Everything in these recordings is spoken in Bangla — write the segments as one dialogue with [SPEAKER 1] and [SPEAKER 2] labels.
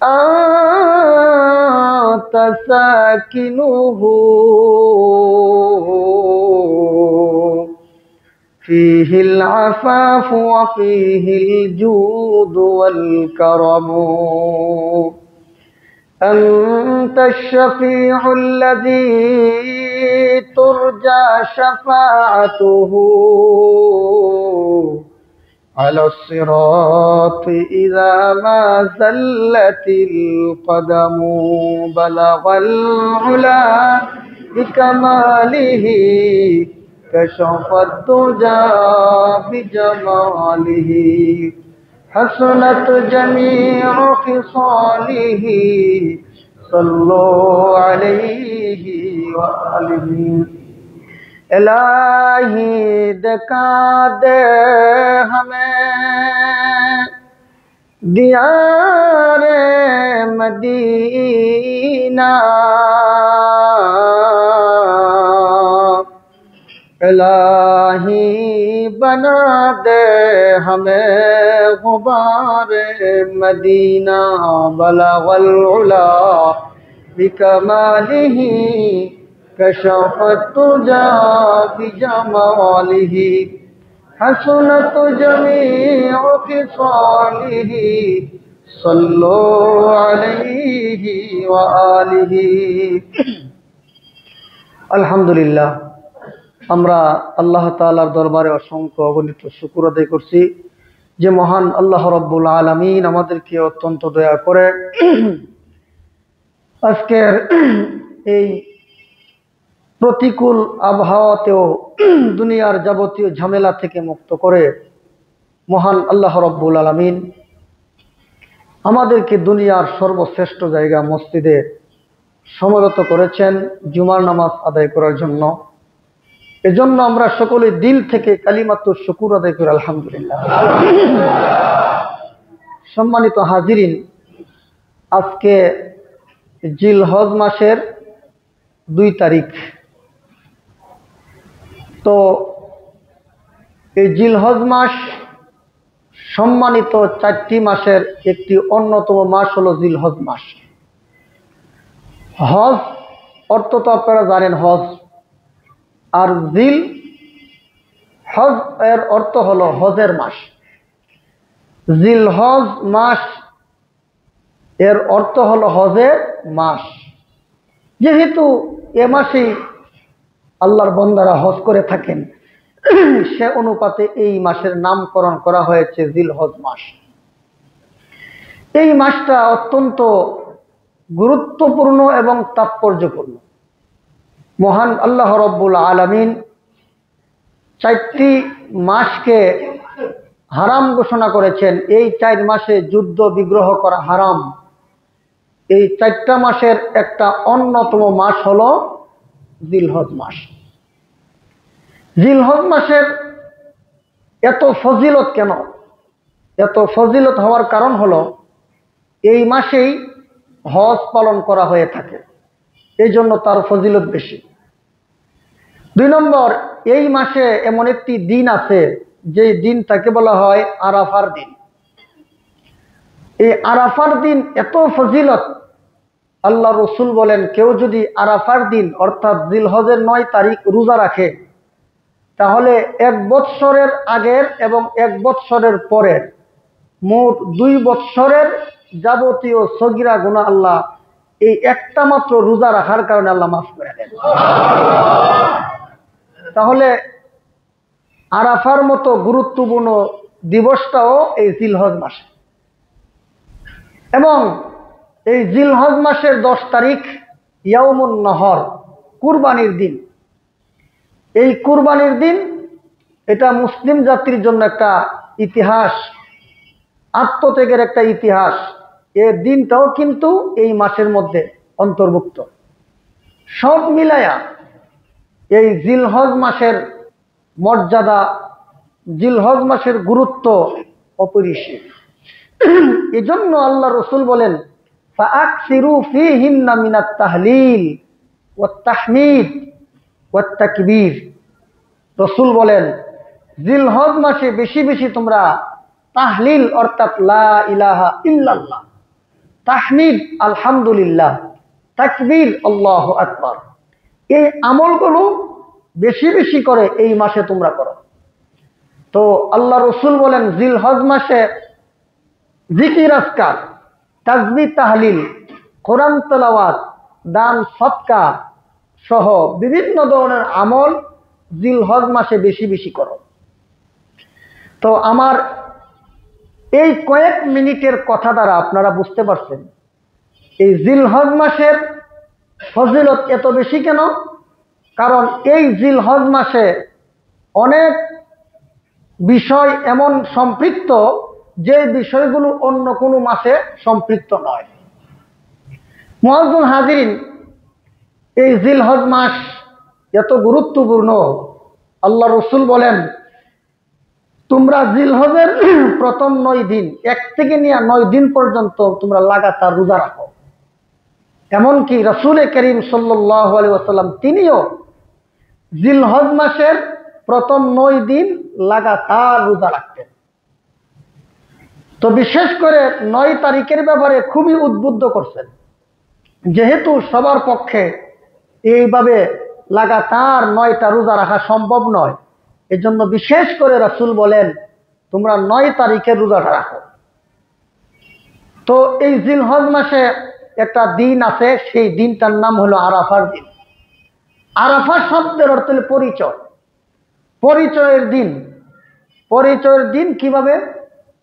[SPEAKER 1] أنت ساكنه فيه العفاف وفيه الجود والكرم أنت الشفيع الذي ترجى شفاعته على الصراط إذا ما زلت القدم بلغ العلا بكماله كشف الدجى بجماله حسنت جميع خصاله صلوا عليه وآله इलाही दिखा दे हमें दियारे मदीना इलाही बना दे हमें गुबारे मदीना बलगल उला बिकमालिही कशफ तुजा बिजमालिही हसनत जमीउ खिसालिही सल्लु अलैहि व आलिहि। আলহামদুলিল্লাহ, আমরা আল্লাহ তাআলার দরবারে অসংখ্য অগণিত শুকর আদায় করছি যে মহান আল্লাহ রাব্বুল আলামিন আমাদেরকে অত্যন্ত দয়া করে আজকের এই প্রতিকূল আবহাওয়াতেও দুনিয়ার যাবতীয় ঝামেলা থেকে মুক্ত করে মহান আল্লাহ রাব্বুল আলামিন আমাদেরকে দুনিয়ার সর্বশ্রেষ্ঠ জায়গা মসজিদে সমবেত করেছেন জুমার নামাজ আদায় করার জন্য। এজন্য আমরা সকলে দিল থেকে কালিমাতুশ শুকর আদায় করি আলহামদুলিল্লাহ। সম্মানিত হাজিরিন, আজকে জিলহজ মাসের 2 তারিখ। তো এই জিলহজ মাস সম্মানিত 4টি মাসের একটি অন্যতম মাস হলো জিলহজ মাস। হজ অর্থ তো আপনারা জানেন, হজ। আর জিল হজ এর অর্থ হলো হজের মাস। জিলহজ মাস এর অর্থ হলো হজের মাস। যেহেতু এ মাসেই আল্লাহর বান্দারা হজ করে থাকেন, সে অনুপাতে এই মাসের নামকরণ করা হয়েছে জিলহজ মাস। এই মাসটা অত্যন্ত গুরুত্বপূর্ণ এবং তাৎপর্যপূর্ণ। মহান আল্লাহ রাব্বুল আলামিন 4টি মাসকে হারাম ঘোষণা করেছেন। এই 4 মাসে যুদ্ধ বিগ্রহ করা হারাম। এই 4টা মাসের একটা অন্যতম মাস হলো জিলহজ মাস। জিলহজ মাসের এত ফজিলত কেন? এত ফজিলত হওয়ার কারণ হলো এই মাসেই হজ পালন করা হয়ে থাকে, এই জন্য তার ফজিলত বেশি। 2 নম্বর, এই মাসে এমন একটি দিন আছে যে দিনটাকে বলা হয় আরাফার দিন। এই আরাফার দিন এত ফজিলত, আল্লাহ রসুল বলেন কেউ যদি আরাফার দিন অর্থাৎ জিলহজের 9 তারিখ রোজা রাখে, তাহলে 1 বৎসরের আগের এবং 1 বৎসরের পরের মোট 2 বৎসরের যাবতীয় সগীরা গুনাহ আল্লাহ এই একটা মাত্র রোজা রাখার কারণে আল্লাহ মাফ করে দেন। তাহলে আরাফার মতো গুরুত্বপূর্ণ দিবসটাও এই জিলহজ মাসে। এবং এই জিলহজ মাসের 10 তারিখ ইয়াউমুন নহর, কুরবানির দিন। এই কুরবানির দিন এটা মুসলিম জাতির জন্য একটা ইতিহাস, আত্মত্যাগের একটা ইতিহাস। এই দিনটাও কিন্তু এই মাসের মধ্যে অন্তর্ভুক্ত। সব মিলায়া এই জিলহজ মাসের মর্যাদা, জিলহজ মাসের গুরুত্ব অপরিসীম। এজন্য আল্লাহ রসুল বলেন ফাআকসিরু ফীহিন্না মিনাত তাহলিল ওয়াত তাহমিদ ওয়াত তাকবীর। রসুল বলেন জিলহজ মাসে বেশি বেশি তোমরা তাহলিল অর্থাৎ লা ইলাহা ইল্লাল্লাহ, তাহমিদ আলহামদুলিল্লাহ, তাকবীর আল্লাহু আকবার, এই আমলগুলো বেশি বেশি করে এই মাসে তোমরা করো। তো আল্লাহ রসুল বলেন জিলহজ মাসে জিকির আজকার, তাসবিহ তাহলিল, কোরআন তেলাওয়াত, দান সদকা সহ বিভিন্ন ধরনের আমল জিলহজ মাসে বেশি বেশি করো। তো আমার এই কয়েক মিনিটের কথা দ্বারা আপনারা বুঝতে পারছেন এই জিলহজ মাসের ফজিলত এত বেশি কেন। কারণ এই জিলহজ মাসে অনেক বিষয় এমন সম্পৃক্ত যে বিষয়গুলো অন্য কোনো মাসে সম্পৃক্ত নয়। মুআজ্জিন হাজিরিন, এই জিলহজ মাস এত গুরুত্বপূর্ণ। আল্লাহ রসুল বলেন তোমরা জিলহজের প্রথম 9 দিন, 1 থেকে নিয়ে 9 দিন পর্যন্ত তোমরা লাগাতার রোজা রাখো। এমনকি রাসূল করিম সাল্লাল্লাহু আলাইহি ওয়াসাল্লাম তিনিও জিলহজ মাসের প্রথম 9 দিন লাগাতার রোজা রাখতেন। তো বিশেষ করে 9 তারিখের ব্যাপারে খুবই উদ্বুদ্ধ করছেন, যেহেতু সবার পক্ষে এইভাবে লাগাতার 9টা রোজা রাখা সম্ভব নয়, এজন্য বিশেষ করে রাসূল বলেন তোমরা 9 তারিখের রোজাটা রাখো। তো এই জিলহজ মাসে একটা দিন আছে, সেই দিনটার নাম হলো আরাফার দিন। আরাফা শব্দের অর্থ হলো পরিচয়, পরিচয়ের দিন। পরিচয়ের দিন কিভাবে?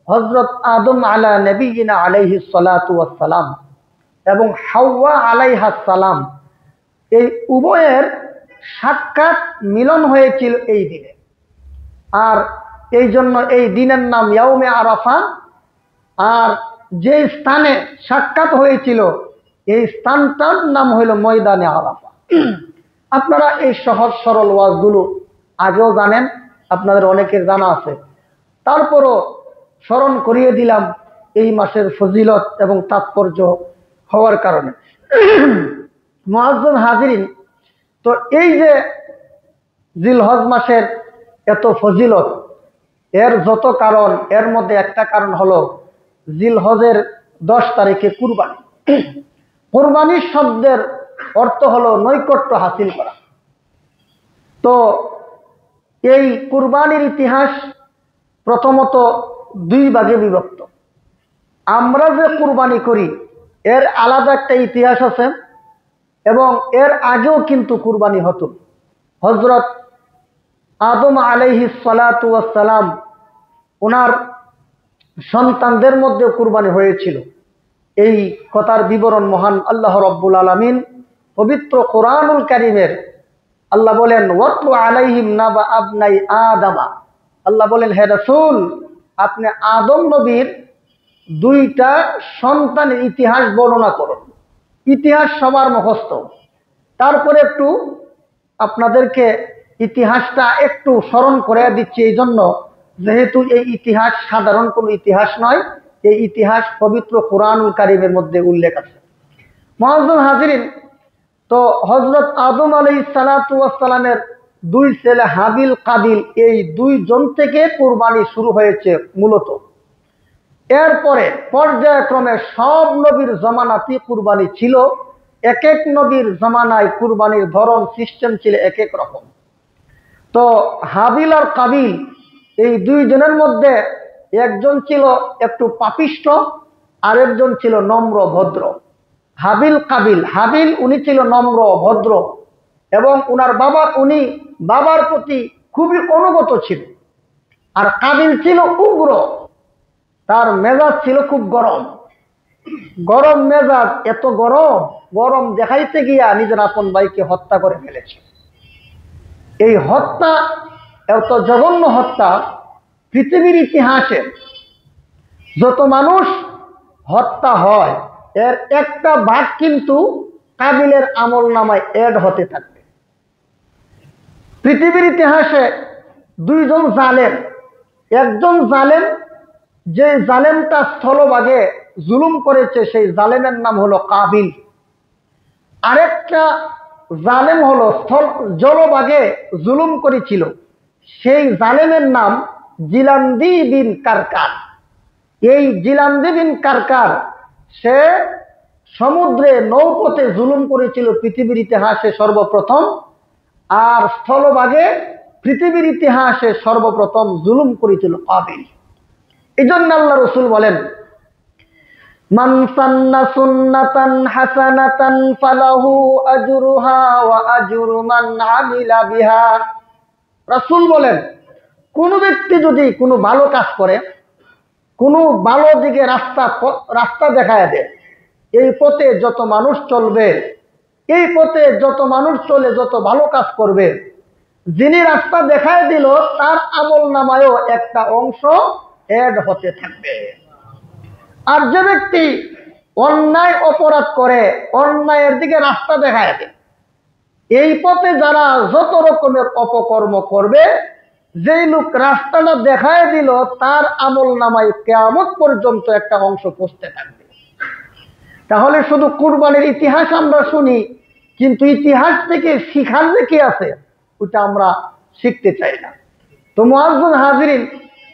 [SPEAKER 1] হযরত আদম আলা নবিয়িনা আলাইহিস সালাতু ওয়াস সালাম এবং হাওয়া আলাইহাস সালাম, এই উভয়ের সাক্ষাৎ মিলন হয়েছিল এই দিনে। আর এই জন্য এই দিনের নাম ইয়াউমে আরাফা। আর যে স্থানে সাক্ষাৎ হয়েছিল এই স্থানটার নাম হইল ময়দানে আরাফা। আপনারা এই সহজ সরল ওয়াজগুলো আগেও জানেন, আপনাদের অনেকের জানা আছে, তারপরও স্মরণ করিয়ে দিলাম এই মাসের ফজিলত এবং তাৎপর্য হওয়ার কারণে। মুআজ্জিন হাজিরিন, তো এই যে জিলহজ মাসের এত ফজিলত, এর যত কারণ, এর মধ্যে একটা কারণ হলো জিলহজের 10 তারিখে কুরবানি। কুরবানি শব্দের অর্থ হলো নৈকট্য হাসিল করা। তো এই কুরবানির ইতিহাস প্রথমত 2 ভাগে বিভক্ত। আমরা যে কুরবানি করি এর আলাদা একটা ইতিহাস আছে, এবং এর আগেও কিন্তু কুরবানি হতো। হযরত আদম আলাইহিস সালাতু ওয়াস সালাম ওনার সন্তানদের মধ্যে কুরবানি হয়েছিল। এই কথার বিবরণ মহান আল্লাহ রাব্বুল আলামিন পবিত্র কোরআনুল কারীমের আল্লাহ বলেন ওয়াতলু আলাইহিম নাবা আবনাই আদামা। আল্লাহ বলেন হে রাসূল, আপনি আদম নবীর 2টা সন্তানের ইতিহাস বর্ণনা করুন। ইতিহাস সবার মুখস্থ, তারপরে একটু আপনাদেরকে ইতিহাসটা একটু স্মরণ করে দিচ্ছি, এই জন্য যেহেতু এই ইতিহাস সাধারণ কোনো ইতিহাস নয়, এই ইতিহাস পবিত্র কোরআনুল কারীমের মধ্যে উল্লেখ আছে। মুআজ্জিন হাজিরিন, তো হযরত আদম আলাইহিস সালাতু ওয়াস সালামের 2 ছেলে হাবিল কাবিল, এই 2 জন থেকে কুরবানি শুরু হয়েছে মূলত। এরপরে পর্যায়ক্রমে সব নবীর জামানাতে কুরবানি ছিল। এক এক নবীর জামানায় কুরবানির ধরন সিস্টেম ছিল এক এক রকম। তো হাবিল আর কাবিল এই 2 জনের মধ্যে একজন ছিল একটু পাপিষ্ঠ, আরেকজন ছিল নম্র ভদ্র। হাবিল কাবিল, হাবিল উনি ছিল নম্র ভদ্র এবং উনার উনি বাবার প্রতি খুবই অনুগত ছিল। আর কাবিল ছিল উগ্র, তার মেজাজ ছিল খুব গরম, গরম মেজাজ, এত গরম দেখাইতে গিয়া নিজের আপন ভাইকে হত্যা করে ফেলেছে। এই হত্যা এত জঘন্য হত্যা, পৃথিবীর ইতিহাসে যত মানুষ হত্যা হয় এর একটা ভাগ কিন্তু কাবিলের আমল নামায় এড হতে থাকবে। পৃথিবীর ইতিহাসে 2 জন জালেম, একজন জালেম, যে জালেমটা স্থলভাগে জুলুম করেছে সেই জালেমের নাম হলো কাবিল। আরেকটা জালেম হলো জলভাগে জুলুম করেছিল, সেই জালেমের নাম জিলান্দি বিন কারকার। এই জিলান্দি বিন কারকার সে সমুদ্রে নৌপথে জুলুম করেছিল পৃথিবীর ইতিহাসে সর্বপ্রথম, আর স্থলভাগে পৃথিবীর ইতিহাসে সর্বপ্রথম জুলুম করেছিল কাবিল। এই জন্য আল্লাহ রসুল বলেন, মান সান্না সুন্নাতান হাসানাতান ফালাহু আজরুহা ওয়া আজরু মান আমিলা বিহা। রাসূল বলেন, কোন ব্যক্তি যদি কোনো ভালো কাজ করে, কোনো ভালো দিকে রাস্তা দেখায় দেয়, এই পথে যত মানুষ চলবে, এই পথে যত মানুষ চলে যত ভালো কাজ করবে, যিনি রাস্তা দেখায় দিল তার আমল নামায়ও একটা অংশ এড হতে থাকবে। আর যে ব্যক্তি অন্যায় অপরাধ করে, অন্যায়ের দিকে রাস্তা দেখায় দেয়, এই পথে যারা যত রকমের অপকর্ম করবে, যেই লোক রাস্তাটা দেখায় দিল তার আমল নামায় কিয়ামত পর্যন্ত একটা অংশ পৌঁছতে থাকবে। তাহলে শুধু কুরবানির ইতিহাস আমরা শুনি, কিন্তু ইতিহাস থেকে শিখার যে কি আছে ওটা আমরা শিখতে চাই না। তো মুআজ্জাজ হাজিরিন,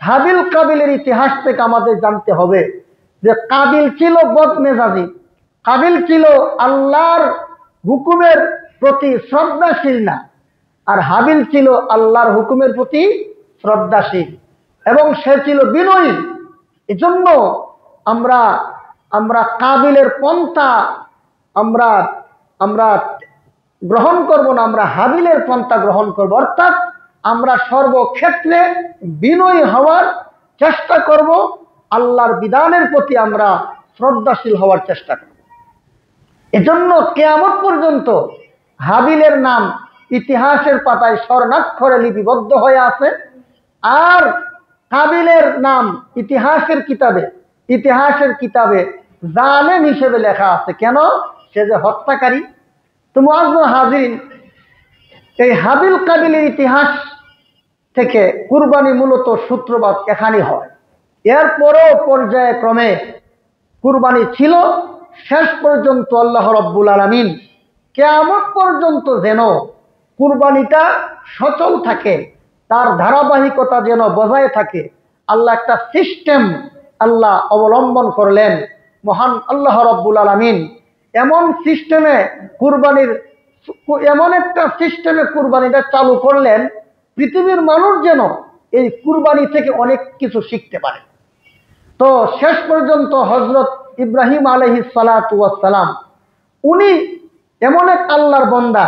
[SPEAKER 1] হাবিল কাবিলের ইতিহাস থেকে আমাদের জানতে হবে যে কাবিল ছিল বদমেজাজি, কাবিল ছিল আল্লাহর হুকুমের প্রতি শ্রদ্ধাশীল না, আর হাবিল ছিল আল্লাহর হুকুমের প্রতি শ্রদ্ধাশীল এবং সে ছিল বিনয়ী। এজন্য আমরা আমরা কাবিলের পন্থা আমরা আমরা গ্রহণ করব না, আমরা হাবিলের পন্থা গ্রহণ করব। অর্থাৎ আমরা সর্বক্ষেত্রে বিনয়ী হওয়ার চেষ্টা করব, আল্লাহর বিধানের প্রতি আমরা শ্রদ্ধাশীল হওয়ার চেষ্টা করব। এজন্য কিয়ামত পর্যন্ত হাবিলের নাম ইতিহাসের পাতায় স্বর্ণাক্ষরে লিপিবদ্ধ হয়ে আছে, আর কাবিলের নাম ইতিহাসের কিতাবে জালেম হিসেবে লেখা আছে। কেন? সে যে হত্যাকারী। তো মুআজ্জাজ হাজিরিন, এই হাবিল কাবিলের ইতিহাস থেকে কুরবানি মূলত সূত্রপাত এখানে হয়। এরপরও পর্যায়ক্রমে কুরবানি ছিল, শেষ পর্যন্ত আল্লাহ রাব্বুল আলামিন কিয়ামত পর্যন্ত যেন কুরবানিটা সচল থাকে, তার ধারাবাহিকতা যেন বজায় থাকে, আল্লাহ একটা সিস্টেম আল্লাহ অবলম্বন করলেন। মহান আল্লাহ রাব্বুল আলামিন এমন একটা সিস্টেমে কুরবানিটা চালু করলেন, পৃথিবীর মানুষ যেন এই কুরবানি থেকে অনেক কিছু শিখতে পারে। তো শেষ পর্যন্ত হযরত ইব্রাহিম আলাইহিস সালাতু ওয়াস সালাম, উনি এমন এক আল্লাহর বান্দা,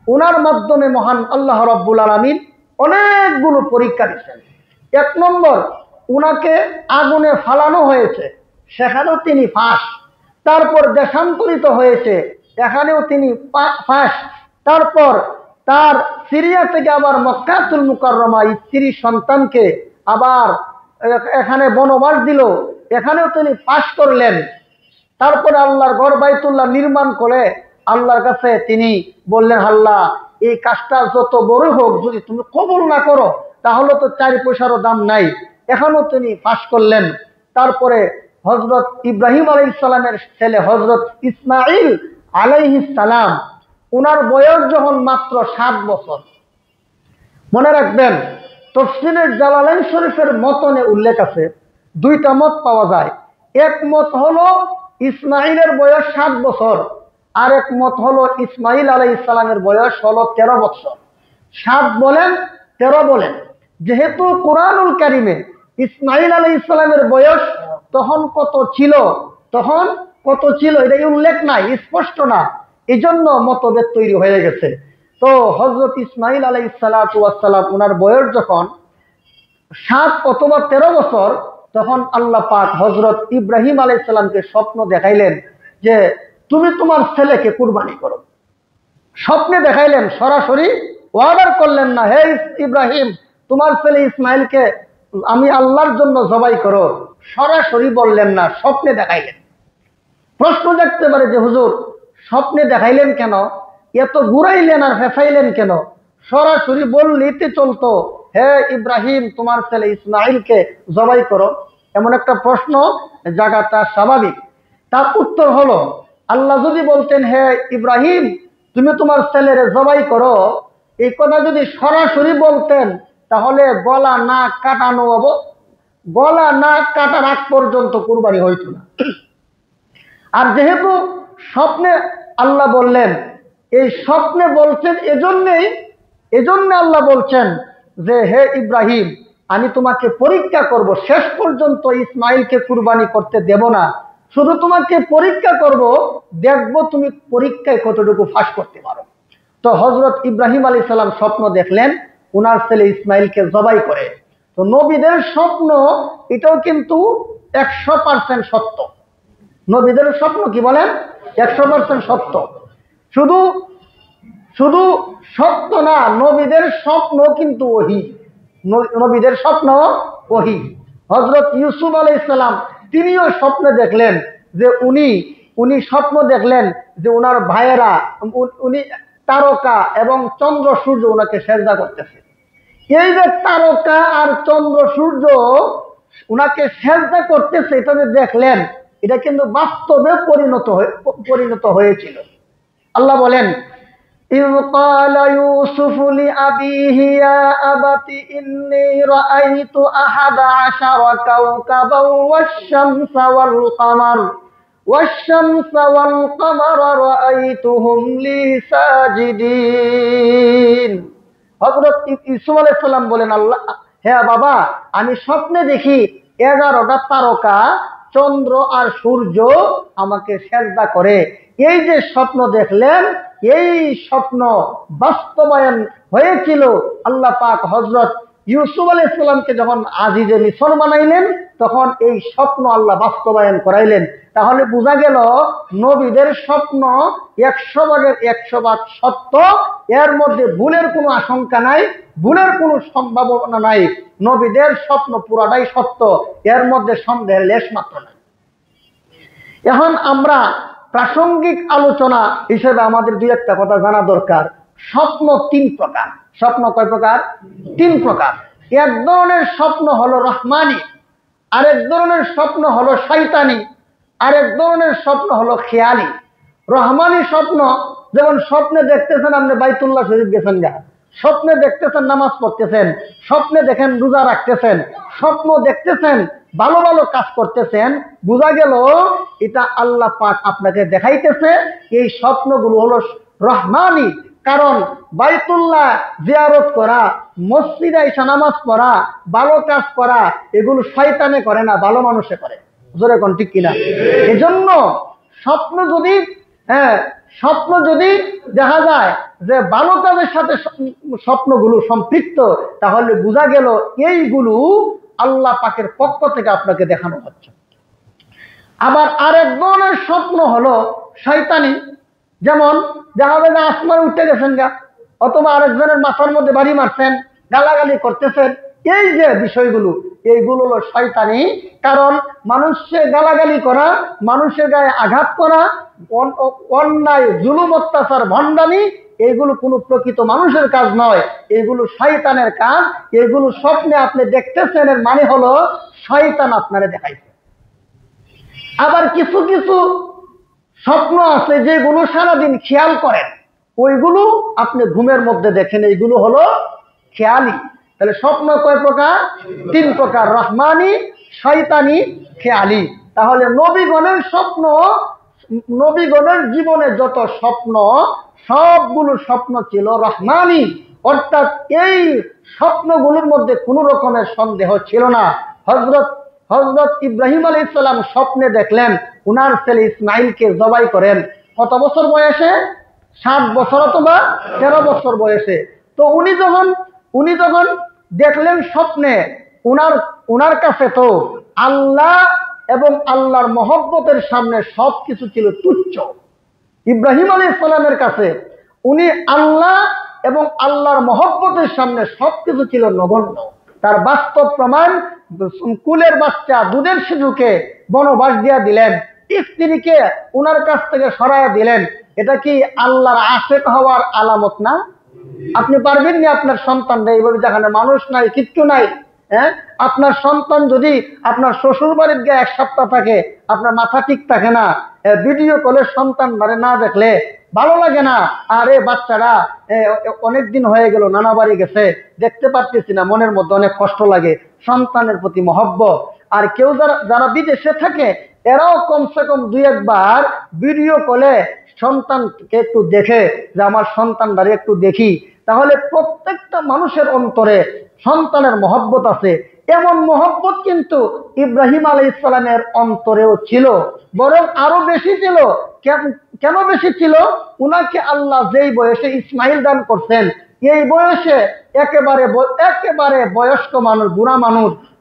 [SPEAKER 1] ওনার মাধ্যমে মহান আল্লাহ রাব্বুল আলামিন অনেকগুলো পরীক্ষা দিয়েছেন। 1 নম্বর, উনাকে আগুনে ফালানো হয়েছে, সেখানেও তিনি ফাঁস। তারপর দেশান্তরিত হয়েছে, এখানেও তিনি ফাঁস। তারপর তার সিরিয়া থেকে আবার মক্কাতুল মুকাররমা স্ত্রী সন্তানকে আবার এখানে বনবাস দিল, এখানেও তিনি পাশ করলেন। তারপরে আল্লাহর ঘর বাইতুল্লাহ নির্মাণ করে আল্লাহর কাছে তিনি বললেন, আল্লাহ এই কাজটা যত বড় হোক, যদি তুমি কবুল না করো তাহলে তো 4 পয়সারও দাম নাই, এখানেও তিনি পাশ করলেন। তারপরে হযরত ইব্রাহিম আলাইহিস সালামের ছেলে হযরত ইসমাঈল আলাইহিস সালাম, ওনার বয়স যখন মাত্র 7 বছর। মনে রাখবেন, তাফসীরে জালালাইন শরীফের মতনে উল্লেখ আছে, 2টা মত পাওয়া যায়। এক মত হলো ইসমাঈলের বয়স 7 বছর, আর এক মত হলো ইসমাঈল আলাইহিস সালামের বয়স হলো 13 বছর। 7 বলেন 13 বলেন, যেহেতু কোরআনুল কারীমে ইসমাঈল আলাইহিস সালামের বয়স তখন কত ছিল এটা উল্লেখ নাই, স্পষ্ট না, এজন্য মতভেদ তৈরি হয়ে গেছে। তো হযরত ইসমাঈল আলাইহিস সালাতু ওয়াস সালাম, ওনার বয়স যখন 7 অথবা 13 বছর, তখন আল্লাহ পাক হযরত ইব্রাহিম আলাইহিস সালামকে স্বপ্ন দেখাইলেন যে তুমি তোমার ছেলেকে কুরবানি করো। স্বপ্নে দেখাইলেন, সরাসরি ওয়াদার করলেন না, হে ইব্রাহিম তোমার ছেলে ইসমাঈলকে আমি আল্লাহর জন্য জবাই করো, সরাসরি বললেন না, স্বপ্নে দেখাইলেন। প্রশ্ন জাগতে পারে যে হুজুর স্বপ্নে দেখাইলেন কেন, এত ঘুরাইলেন আর ফেসাইলেন কেন? সরাসরি বললেই চলতো, হে ইব্রাহিম তোমার ছেলে ইসমাঈলকে জবাই করো। এমন একটা প্রশ্ন জাগাটা স্বাভাবিক। তার উত্তর হলো, আল্লাহ যদি বলতেন হে ইব্রাহিম তুমি তোমার ছেলের জবাই করো, এই কথা যদি সরাসরি বলতেন তাহলে গলা না কাটার আগ পর্যন্ত কুরবানি হইতো না। আর যেহেতু স্বপ্নে আল্লাহ বললেন, এই স্বপ্নে বলছেন এজন্য আল্লাহ বলছেন যে হে ইব্রাহিম, আমি তোমাকে পরীক্ষা করব, শেষ পর্যন্ত ইসমাইলকে কুরবানি করতে দেব না, শুধু তোমাকে পরীক্ষা করব, দেখব তুমি পরীক্ষায় কতটুকু ফাঁস করতে পারো। তো হযরত ইব্রাহিম আলাইহিস সালাম স্বপ্ন দেখলেন উনার ছেলে ইসমাইলকে জবাই করে। তো নবীদের স্বপ্ন এটাও কিন্তু 100% সত্য। নবীদের স্বপ্ন কি বলেন? 100% সত্য। শুধু শুধু সত্য না, নবীদের স্বপ্ন কিন্তু ওহী। নবীদের স্বপ্ন ওহী। হযরত ইউসুফ আলাইহিস সালাম তিনিও স্বপ্নে দেখলেন যে উনি স্বপ্ন দেখলেন যে উনার ভাইয়েরা, উনি তারকা এবং চন্দ্র সূর্য ওনাকে সেজদা করতেছে। এই যে তারকা আর চন্দ্র সূর্য উনাকে সেজদা করতেছে, এটা যে দেখলেন, এটা কিন্তু বাস্তবে পরিণত হয়েছিল। আল্লাহ বলেন, إذ قال يوسف لأبيه يا أبت إني رأيت 11 كوكبا والشمس والقمر رأيتهم لي ساجدين। হযরত ইউসুফ আলাইহিস সালাম বলেন, আল্লাহ, হ্যাঁ বাবা, আমি স্বপ্নে দেখি 11টা তারকা, চন্দ্র আর সূর্য আমাকে সেজদা করে। এই যে স্বপ্ন দেখলেন, এই স্বপ্ন বাস্তবায়ন হয়েছিল। আল্লাহ পাক হযরত ইউসুফ আলাইহিস সালামকে যখন আজিজে মিসর বানাইলেন, তখন এই স্বপ্ন আল্লাহ বাস্তবায়ন করাইলেন। তাহলে বোঝা গেল নবীদের স্বপ্ন 100% সত্য। এর মধ্যে ভুলের কোনো আশঙ্কা নাই, ভুলের কোনো সম্ভাবনা নাই। নবীদের স্বপ্ন পুরাটাই সত্য, এর মধ্যে সন্দেহের লেশ মাত্র নাই। এখন আমরা প্রাসঙ্গিক আলোচনা হিসেবে আমাদের দুই একটা কথা জানা দরকার। স্বপ্ন 3 প্রকার। স্বপ্ন কয় প্রকার? 3 প্রকার। এক ধরনের স্বপ্ন হলো রহমানি, আরেক ধরনের স্বপ্ন হলো শয়তানি, আরেক ধরনের স্বপ্ন হলো খেয়ালি। রহমানি স্বপ্ন, যেমন স্বপ্নে দেখতেছেন আপনি বাইতুল্লাহ শরীফ গেছেন গা, স্বপ্নে দেখতেছেন নামাজ পড়তেছেন, স্বপ্নে দেখেন রোজা রাখতেছেন, স্বপ্ন দেখতেছেন ভালো ভালো কাজ করতেছেন, বোঝা গেল এটা আল্লাহ পাক আপনাকে দেখাইতেছে। এই স্বপ্নগুলো হলো রহমানি। কারণ বাইতুল্লাহ জিয়ারত করা, মসজিদে এসে নামাজ পড়া, ভালো কাজ করা, এগুলো শয়তানে করে না, ভালো মানুষে করে। জোরে কোন ঠিক কিনা? এজন্য স্বপ্ন যদি দেখা যায় যে ভালো কাজের সাথে স্বপ্নগুলো সম্পৃক্ত, তাহলে বোঝা গেল এইগুলো আল্লাহ পাকের পক্ষ থেকে আপনাকে দেখানো হচ্ছে। আবার আরেক ধরনের স্বপ্ন হলো শয়তানি। যেমন দেখা যায় যে আসমানে উঠে গেছেন গা, অথবা আরেকজনের মাথার মধ্যে বাড়ি মারছেন, গালাগালি করতেছেন, এই যে বিষয়গুলো, এইগুলো হলো শয়তানি। কারণ মানুষের গালাগালি করা, মানুষের গায়ে আঘাত করা, অন্যায় জুলুম অত্যাচার ভণ্ডামি, এইগুলো কোনো প্রকৃত মানুষের কাজ নয়, এগুলো শয়তানের কাজ। এগুলো স্বপ্নে আপনি দেখতেছেন, এর মানে হলো শয়তান আপনারে দেখাইছে। আবার কিছু কিছু স্বপ্ন আছে যেগুলো সারাদিন খেয়াল করেন, ওইগুলো আপনি ঘুমের মধ্যে দেখেন, এইগুলো হলো খেয়ালি। তাহলে স্বপ্ন কয় প্রকার? 3 প্রকার, রহমানি, শয়তানি, খেয়ালি। তাহলে নবীগণের স্বপ্ন, নবীগণের জীবনে যত স্বপ্ন, সবগুলো স্বপ্ন ছিল রহমানি। অর্থাৎ এই স্বপ্নগুলোর মধ্যে কোনো রকমের সন্দেহ ছিল না। হযরত ইব্রাহিম আলাইহিস সালাম স্বপ্নে দেখলেন উনার ছেলে ইসমাইলকে জবাই করেন। কত বছর বয়সে? 7 বছর অথবা 13 বছর বয়সে। তো উনি যখন দেখলেন স্বপ্নে, উনার কাছে তো আল্লাহ এবং আল্লাহর মহব্বতের সামনে সবকিছু ছিল তুচ্ছ। ইব্রাহিম আলাইহিস সালামের কাছে উনি আল্লাহ এবং আল্লাহর মহব্বতের সামনে সবকিছু ছিল নগণ্য। তার বাস্তব প্রমাণ, কুলের বাচ্চা দুধের শিশুকে বনবাস দিয়া দিলেন, স্ত্রীকে উনার কাছ থেকে সরাইয়া দিলেন। এটা কি আল্লাহর আশেক হওয়ার আলামত না? আপনি পারবেন না আপনার সন্তানরা এইভাবে, যেখানে মানুষ নাই, কিচ্ছু নাই, আপনার সন্তান যদি আপনার শ্বশুর বাড়ির গিয়ে 1 সপ্তাহ থাকে, আপনার মাথা ঠিক থাকে না, ভিডিও কলে সন্তান না দেখলে ভালো লাগে না। আরে বাচ্চারা অনেক দিন হয়ে গেল, নানা বাড়ি গেছে, দেখতে পারতেছি না, মনের মধ্যে অনেক কষ্ট লাগে। সন্তানের প্রতি মহব্বত। আর কেউ যারা বিদেশে থাকে, এরাও কমসে কম 2-1 বার ভিডিও কলে সন্তানকে একটু দেখে যে আমার সন্তানটারে একটু দেখি। তাহলে প্রত্যেকটা মানুষের অন্তরে সন্তানের মহব্বত আছে। এমন মহব্বত কিন্তু ইব্রাহিম আলাইহিস সালামের অন্তরেও ছিল, বরং আরো বেশি ছিল। কেন বেশি ছিল? উনাকে আল্লাহ যেই বয়সে ইসমাইল দান করছেন, এই বয়সে একেবারে বয়স্ক মানুষ,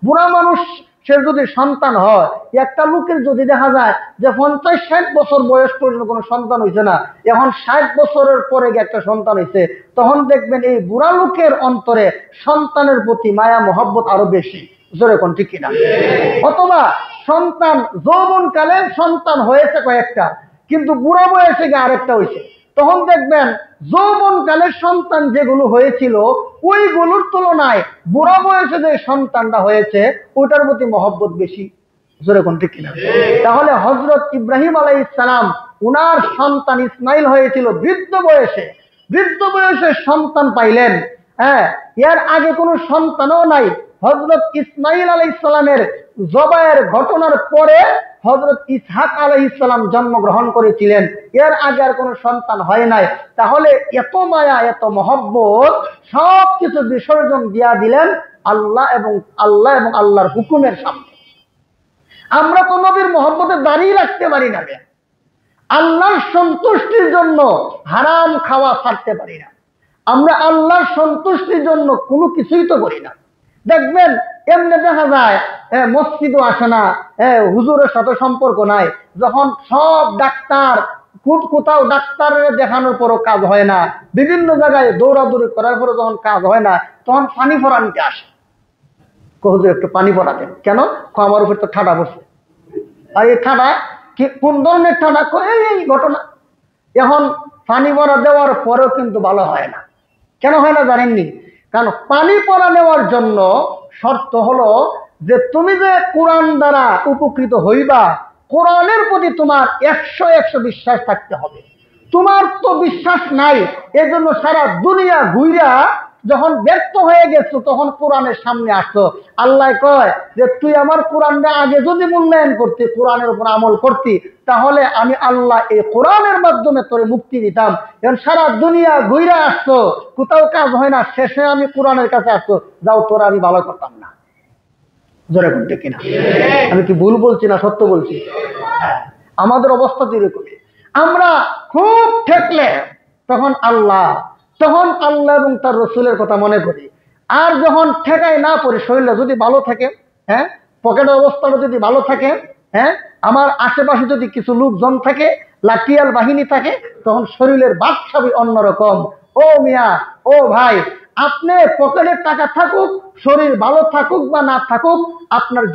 [SPEAKER 1] বুড়া মানুষ সে যদি সন্তান হয়, একটা লোকের যদি দেখা যায় যে 50-60 বছর বয়স পর্যন্ত কোনো সন্তান হয়েছে না, এখন 60 বছরের পরে গিয়ে একটা সন্তান হয়েছে, তখন দেখবেন এই বুড়া লোকের অন্তরে সন্তানের প্রতি মায়া মহব্বত আরো বেশি। জোরে কোন ঠিক কিনা? অথবা সন্তান যৌবনকালে সন্তান হয়েছে কয়েকটা, কিন্তু বুড়া বয়সে গিয়ে আরেকটা হয়েছে, তখন দেখবেন যৌবনকালের সন্তান যেগুলো হয়েছিল ওইগুলোর তুলনায় বুড়া বয়সে যে সন্তানটা হয়েছে ওটার প্রতি মহব্বত বেশি। জোরে কোন ঠিক কিনা? তাহলে হযরত ইব্রাহিম আলাইহিস সালাম উনার সন্তান ইসমাইল হয়েছিল বৃদ্ধ বয়সে সন্তান পাইলেন। হ্যাঁ, এর আগে কোনো সন্তানও নাই। হযরত ইসমাইল আলাইহিস সালামের জবাইয়ের ঘটনার পরে হযরত ইসহাক আলাইহিস সালাম জন্মগ্রহণ করেছিলেন, এর আগে আর কোনো সন্তান হয় নাই। তাহলে এত মায়া, এত মহব্বত সবকিছু বিসর্জন দিয়া দিলেন আল্লাহ এবং আল্লাহর হুকুমের সামনে। আমরা তো নবীর মহব্বতে দাঁড়িয়ে রাখতে পারি না, আল্লাহর সন্তুষ্টির জন্য হারাম খাওয়া ছাড়তে পারি না, আমরা আল্লাহর সন্তুষ্টির জন্য কোনো কিছুই তো করি না। দেখবেন এমনি দেখা যায় মসজিদও আসে না, হুজুরের সাথে সম্পর্ক নাই, যখন সব ডাক্তার কোথাও ডাক্তারের দেখানোর পরও কাজ হয় না, বিভিন্ন জায়গায় দৌড়াদৌড়ি করার পরও যখন কাজ হয় না, তখন পানি পরানিতে আসে, হুজুর একটু পানি পরাতেন। কেন? আমার উপর তো ঠাডা পড়ছে। আর এই ঠাডা কি, কোন ধরনের ঠাডা? এই ঘটনা। এখন পানি পরা দেওয়ার পরেও কিন্তু ভালো হয় না। কেন হয় না জানেননি? কারণ পানি পরা নেওয়ার জন্য শর্ত হলো যে তুমি যে কোরআন দ্বারা উপকৃত হইবা, কোরআনের প্রতি তোমার 100 বিশ্বাস থাকতে হবে। তোমার তো বিশ্বাস নাই, এজন্য সারা দুনিয়া ঘুইরা যখন ব্যর্থ হয়ে গেছো তখন কোরআনের সামনে আসছো। আল্লাহ কয় যে তুই আমার কোরআনটা আগে যদি মূল্যায়ন করতি, কোরআনের উপর আমল করতি, তাহলে আমি আল্লাহ এই কোরআনের মাধ্যমে তোরে মুক্তি দিতাম। এখন সারা দুনিয়া ঘুইরা আসছো, কোথাও কাজ হয় না, শেষে আমি কোরআনের কাছে আসছো, যাও তোরা আমি ভালো করতাম না। জোরে বলতে কিনা? আমি কি ভুল বলছি না সত্য বলছি? আমাদের অবস্থা তো এরকমই। আমরা খুব ঠেকলে তখন আল্লাহ এবং তার রসুলের কথা মনে করি। আর যখন ঠেকায় না পড়ি, শরীরটা যদি ভালো থাকে, হ্যাঁ, পকেটের অবস্থাটা যদি ভালো থাকে, হ্যাঁ, আমার আশেপাশে যদি কিছু লোকজন থাকে, লাঠিয়াল বাহিনী থাকে, তখন শরীরের বাদশাবি অন্যরকম। ও মিয়া, ও ভাই, আপনি পকেটের টাকা থাকুক, শরীর ভালো থাকুক বা না থাকুক, আপনার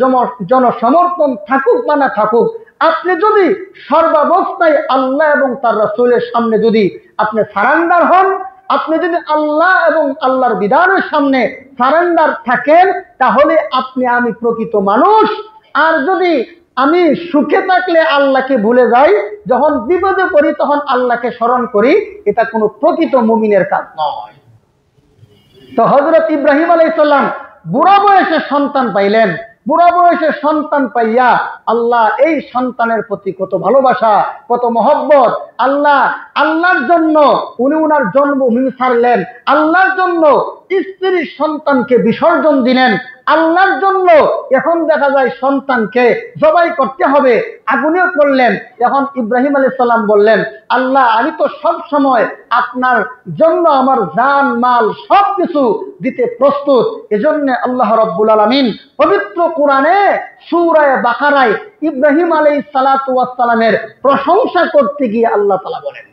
[SPEAKER 1] জনসমর্থন থাকুক বা না থাকুক, আপনি যদি সর্বাবস্থায় আল্লাহ এবং তার রাসূলের সামনে যদি আপনি সারেন্ডার হন, আপনি যদি আল্লাহ এবং আল্লাহর বিধানের সামনে সারেন্ডার থাকেন, তাহলে আপনি আমি প্রকৃত মানুষ। আর যদি আমি সুখে থাকলে আল্লাহকে ভুলে যাই, যখন বিপদে পড়ি তখন আল্লাহকে স্মরণ করি, এটা কোনো প্রকৃত মুমিনের কাজ নয়। তো হযরত ইব্রাহিম আলাইহিস সালাম বুড়া বয়সে সন্তান পাইলেন। বুড়া বয়সে সন্তান পাইয়া আল্লাহ এই সন্তানের প্রতি কত ভালোবাসা, কত মহব্বত। আল্লাহর জন্য উনি উনার জন্মভূমি ছাড়লেন, আল্লাহর জন্য স্ত্রীর সন্তানকে বিসর্জন দিলেন, আল্লাহর জন্য এখন দেখা যায় সন্তানকে জবাই করতে হবে, আগুনে করলেন। এখন ইব্রাহিম আলাইহিস সালাম বললেন, আল্লাহ, আমি তো সব সময় আপনার জন্য আমার জান মাল সবকিছু দিতে প্রস্তুত। এজন্য আল্লাহ রাব্বুল আলামিন পবিত্র কোরআনে সূরা বাকারায় ইব্রাহিম আলাইহিস সালাতু ওয়াস সালামের প্রশংসা করতে গিয়ে আল্লাহ তাআলা বলেন,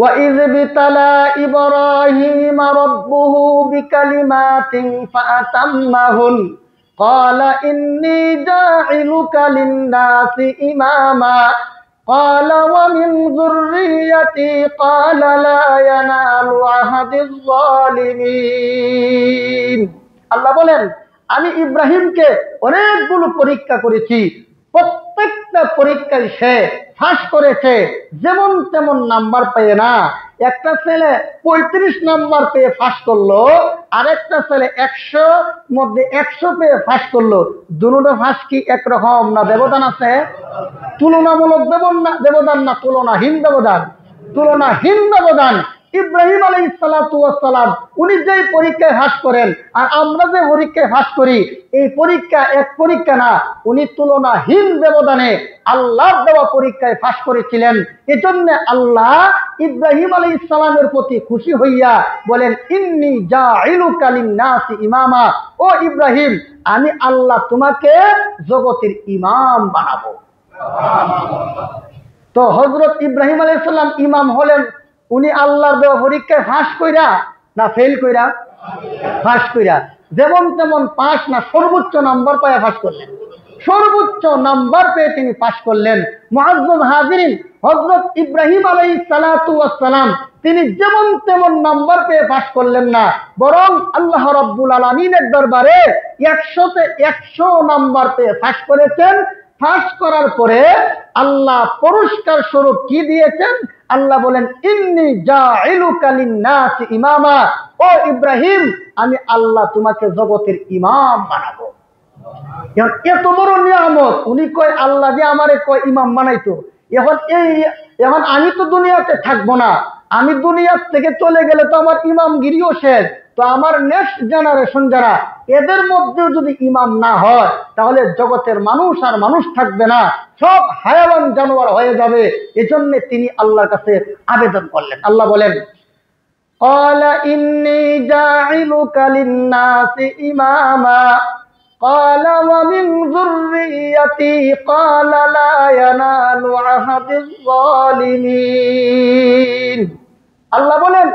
[SPEAKER 1] وَإِذِ ابْتَلَى إِبْرَاهِيمَ رَبُّهُ بِكَلِمَاتٍ فَأَتَمَّهُنَّ قَالَ إِنِّي جَاعِلُكَ لِلنَّاسِ إِمَامًا قَالَ وَمِنْ ذُرِّيَّتِي قَالَ لَا يَنَالُ عَهْدِ الظَّالِمِينَ। আল্লাহ বলেন, আমি ইব্রাহিমকে অনেকগুলো পরীক্ষা করেছি, প্রত্যেকটা পরীক্ষায় সে ফাঁস করেছে, যেমন তেমন নাম্বার পেয়ে না। একটা ছেলে 35 নাম্বার পেয়ে পাস করলো, আরেকটা ছেলে 100 মধ্যে 100 পেয়ে পাস করলো। দুটো পাস কি একরকম না? ব্যবধান আছে। তুলনামূলক ব্যবধান না তুলনাহীন ব্যবধান? তুলনাহীন ব্যবধান। ইব্রাহিম আলাইহিস সালাতু ওয়াস সালাম উনি যে পরীক্ষায় পাস করেন আর আমরা যে পরীক্ষায় পাস করি, এই পরীক্ষা এক পরীক্ষা না, উনি তুলনাহীন ব্যবধানে আল্লাহর দেওয়া পরীক্ষায় পাস করেছিলেন। এজন্য আল্লাহ ইব্রাহিম আলাইহিস সালামের প্রতি খুশি হইয়া বলেন, ইন্নী জাইলুকা লিন-নাসি ইমামা, ও ইব্রাহিম আমি আল্লাহ তোমাকে জগতের ইমাম বানাবো। তো হযরত ইব্রাহিম আলাইহিস সালাম ইমাম হলেন উনি আল্লাহর দেওয়া পরীক্ষায় পাস কইরা না ফেল কইরা? পাস কইরা। যেমন তেমন পাস না, সর্বোচ্চ নাম্বার পেয়ে পাস করলেন। সর্বোচ্চ নাম্বার পেয়ে তিনি পাস করলেন। মুআজ্জাজ হাজিরিন, হযরত ইব্রাহিম আলাইহিস সালাতু ওয়াস সালাম তিনি যেমন তেমন নাম্বার পেয়ে পাস করলেন না, বরং আল্লাহ রাব্বুল আলামিনের দরবারে 100তে 100 নাম্বার পেয়ে পাস করেছেন। পাস করার পরে আল্লাহ পুরস্কার স্বরূপ কি দিয়েছেন? আল্লাহ বলেন, ইন্নী জাইলুকা লিন-নাসি ইমামা, ও ইব্রাহিম আমি আল্লাহ তোমাকে জগতের ইমাম বানাবো। এত বড় নিয়ামত উনি কয় আল্লাহ যে আমারে কয় ইমাম বানাইতো। এখন আমি তো দুনিয়াতে থাকবো না, আমি দুনিয়ার থেকে চলে গেলে তো আমার ইমামগিরিও শেষ। তো আমার নেক্সট জেনারেশন যারা, এদের মধ্যেও যদি ইমাম না হয় তাহলে জগতের মানুষ আর মানুষ থাকবে না, সব হায়াওয়ান জানোয়ার হয়ে যাবে। এজন্য তিনি আল্লাহর কাছে আবেদন করলেন। আল্লাহ বলেন, ক্বালা ইন্নী জাইলুকা লিন-নাসি ইমামা ক্বালা ওয়া মিন যুররিয়্যাতি ক্বালা লা ইয়ানালু আহাদিয যালিমিন। আল্লাহ বলেন,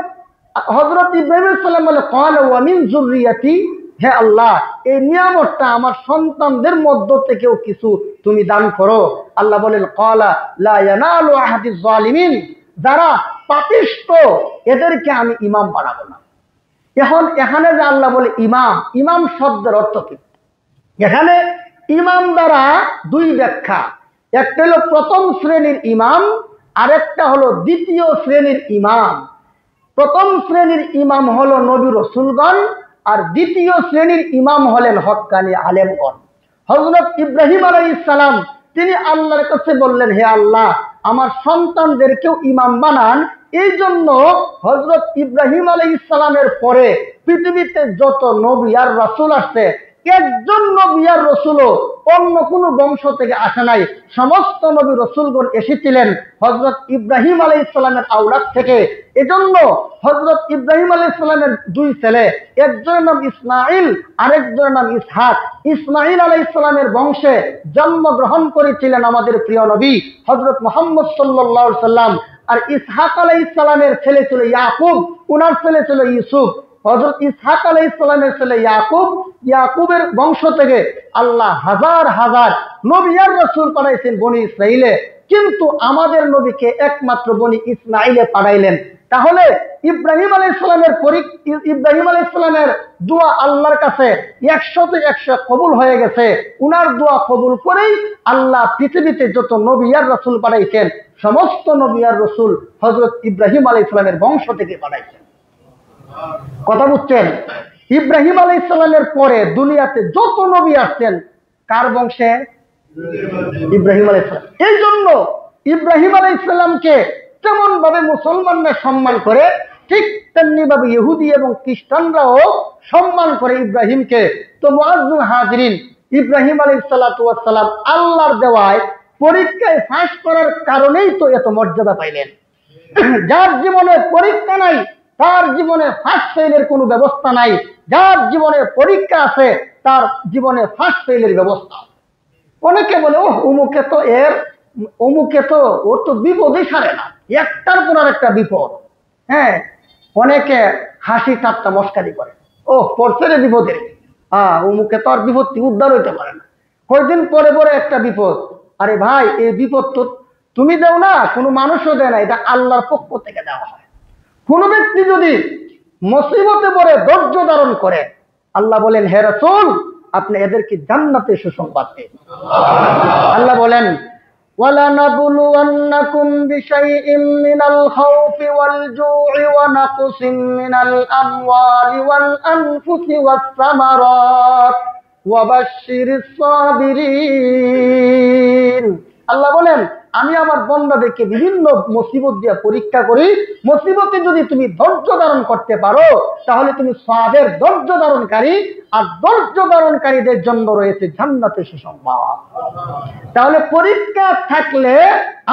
[SPEAKER 1] হযরত ইব্রাহিম আলাইহিস সালাম বলে, ক্বালা ওয়া মিন যুররিয়্যাতি, হে আল্লাহ এই নিয়ামতটা আমার সন্তানদের মধ্য থেকেও কিছু তুমি দান করো। আল্লাহ বলেন, ক্বালা লা ইয়ানালু আহাদিয যালিমিন, যারা পাপিষ্ঠ এদেরকে আমি ইমাম বানাবো না। এখানে যে আল্লাহ বলে ইমাম, ইমাম শব্দের অর্থ কি? এখানে ইমাম দ্বারা দুই ব্যাখ্যা। একটা হলো প্রথম শ্রেণীর ইমাম, আরেকটা হলো দ্বিতীয় শ্রেণীর ইমাম। প্রথম শ্রেণীর ইমাম হলো নবী রাসূলগণ, আর দ্বিতীয় শ্রেণীর ইমাম হলেন হক্কানি আলেমগণ। হযরত ইব্রাহিম আলাইহিস সালাম তিনি আল্লাহর কাছে বললেন, হে আল্লাহ আমার সন্তানদেরকেও ইমাম বানান। এই জন্য হযরত ইব্রাহিম আলাইহিস সালামের পরে পৃথিবীতে যত নবী আর রাসূল আসছে, একজন নবী আর রাসূলও অন্য কোন বংশ থেকে আসে নাই। সমস্ত নবী রাসূলগণ এসেছিলেন হযরত ইব্রাহিম আলাইহিস সালামের আওলাদ থেকে। এজন্য হযরত ইব্রাহিম আলাইহিস সালামের দুই ছেলে, একজনের নাম ইসমাঈল, আরেকজনের নাম ইসহাক। ইসমাঈল আলাইহিস সালামের বংশে জন্মগ্রহণ করেছিলেন আমাদের প্রিয় নবী হযরত মুহাম্মদ সাল্লাল্লাহু আলাইহি সাল্লাম। আর ইসহাক আলাইহিস সালামের ছেলে ছিল ইয়াকুব, ওনার ছেলে ছিল ইউসুফ। হযরত ইসহাক আলাইহিস সালামের ছেলে ইয়াকুব, ইয়াকুবের বংশ থেকে আল্লাহ হাজার হাজার নবী আর রাসূল পাঠাইছেন বনি ইসরাইলে, কিন্তু আমাদের নবীকে একমাত্র বনি ইসমাঈলে পাঠাইলেন। তাহলে ইব্রাহিম আলাইহিস সালামের দোয়া আল্লাহর কাছে 100তে 100 কবুল হয়ে গেছে। উনার দোয়া কবুল করেই আল্লাহ পৃথিবীতে যত নবী আর রাসূল পাঠাইছেন, সমস্ত নবী আর রাসূল হযরত ইব্রাহিম আলাইহিস সালামের বংশ থেকে পাঠাইছেন। কথা বুঝছেন? ইব্রাহিম আলাইহিস সালামের পরে দুনিয়াতে যত নবী আসছেন কার বংশে? ইব্রাহিম আলাইহিস সালাম। এই জন্য ইব্রাহিম আলাইহিস সালামকে যেমন ভাবে মুসলমানরা সম্মান করে, ঠিক তেমনি ভাবে ইহুদি এবং খ্রিস্টানরাও সম্মান করে ইব্রাহিমকে। তো মুআজ্জাজ হাজিরিন, ইব্রাহিম আলাইহিস সালাতু ওয়াস সালাম আল্লাহর দেওয়ায় পরীক্ষায় পাস করার কারণেই তো এত মর্যাদা পাইলেন। যার জীবনে পরীক্ষা নাই তার জীবনে ফার্স্ট ফেইলের কোনো ব্যবস্থা নাই, যার জীবনে পরীক্ষা আছে তার জীবনে ফার্স্ট ফেইলের ব্যবস্থা। অনেকে বলে, ও অমুকে তো ওর তো বিপদই সারে না, একটার পর একটা বিপদ। হ্যাঁ, অনেকে হাসি ঠাট্টা মস্কারি করে, ও পড়ছে রে বিপদের, অমুকে তো আর বিপদ উদ্ধার হইতে পারে না, কয়েকদিন পরে পরে একটা বিপদ। আরে ভাই, এই বিপদ তো তুমি দেও না, কোনো মানুষও দেয় না, এটা আল্লাহর পক্ষ থেকে দেওয়া হয়। কোন ব্যক্তি যদি মুসিবতে পড়ে ধৈর্য ধারণ করে, আল্লাহ বলেন, হে রাসূল আপনি এদেরকে জান্নাতে সুসংবাদ দিন। আল্লাহ বলেন, وَلَنَبْلُوَنَّكُمْ بِشَيْءٍ مِّنَ الْخَوْفِ وَالْجُوعِ وَنَقْصٍ مِّنَ الْأَمْوَالِ وَالْأَنفُسِ وَالثَّمَرَاتِ وَبَشِّرِ الصَّابِرِينَ। আল্লাহ বলেন, আমি আমার বান্দাদেরকে বিভিন্ন মুসিবত দিয়ে পরীক্ষা করি। মুসিবতে যদি তুমি ধৈর্য ধারণ করতে পারো তাহলে তুমি সাবের ধৈর্য ধারণকারী, আর ধৈর্য ধারণকারীদের জন্য রয়েছে জান্নাতের সুসংবাদ। তাহলে পরীক্ষা থাকলে,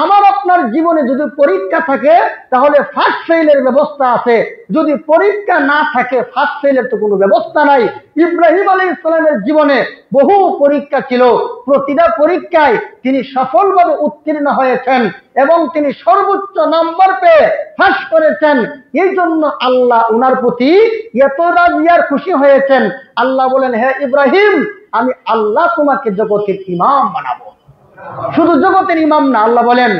[SPEAKER 1] আমার আপনার জীবনে যদি পরীক্ষা থাকে তাহলে ফার্স্ট ফেইলের ব্যবস্থা আছে। যদি পরীক্ষা না থাকে ফার্স্ট ফেইলের তো কোনো ব্যবস্থা নাই। ইব্রাহিম আলাইহিস সালামের জীবনে বহু পরীক্ষা ছিল, প্রতিটা পরীক্ষায় তিনি সফলভাবে উত্তীর্ণ হয়েছেন এবং তিনি সর্বোচ্চ নাম্বার পেয়ে পাস করেছেন। এই জন্য আল্লাহ উনার প্রতি এত রাজি আর খুশি হয়েছেন। আল্লাহ বলেন, হে ইব্রাহিম, আমি আল্লাহ তোমাকে জগতের ইমাম বানাবো। শুধু জগতের ইমাম না, আল্লাহ বলেন,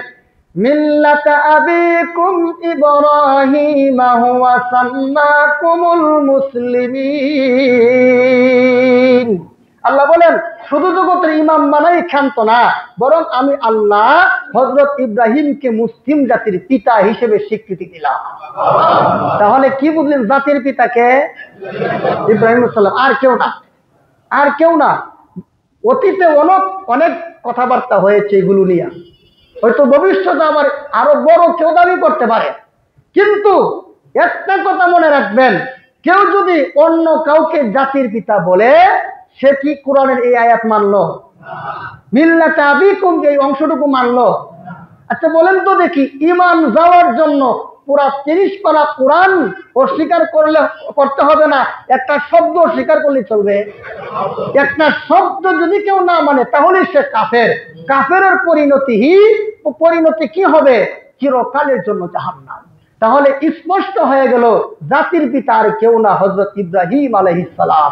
[SPEAKER 1] মিল্লাতা আবিকুম ইব্রাহিম হুয়া সাম্মাকুমুল মুসলিমিন। আল্লাহ বলেন, শুধু জগতের ইমাম বানাই ক্ষান্ত না, বরং আমি আল্লাহ হযরত ইব্রাহিমকে মুসলিম জাতির পিতা হিসেবে স্বীকৃতি দিলাম। তাহলে কি বুঝলেন? জাতির পিতাকে ইব্রাহিম আলাইহিস সালাম, আর কেউ না, আর কেউ না। অতীতে অনেক কথাবার্তা হয়েছে এগুলো নিয়ে, হয়তো ভবিষ্যতে আবার আরো বড় কেউ দাবি করতে পারে। কিন্তু একটা কথা মনে রাখবেন, কেউ যদি অন্য কাউকে জাতির পিতা বলে, সে কি কোরআনের এই আয়াত মানলো? মিল্লাতা আবিকুম এই অংশটুকু মানলো? আচ্ছা বলেন তো দেখি, ঈমান যাওয়ার জন্য পুরা 30 পারা কোরআন অস্বীকার করতে হবে না, একটা শব্দ অস্বীকার করলে চলবে? একটা শব্দ যদি কেউ না মানে তাহলে সে কাফের। কাফেরের পরিণতি কি হবে? চিরকালের জন্য জাহান্নাম। তাহলে স্পষ্ট হয়ে গেল, জাতির পিতা আর কেউ না, হযরত ইব্রাহিম আলাইহিস সালাম।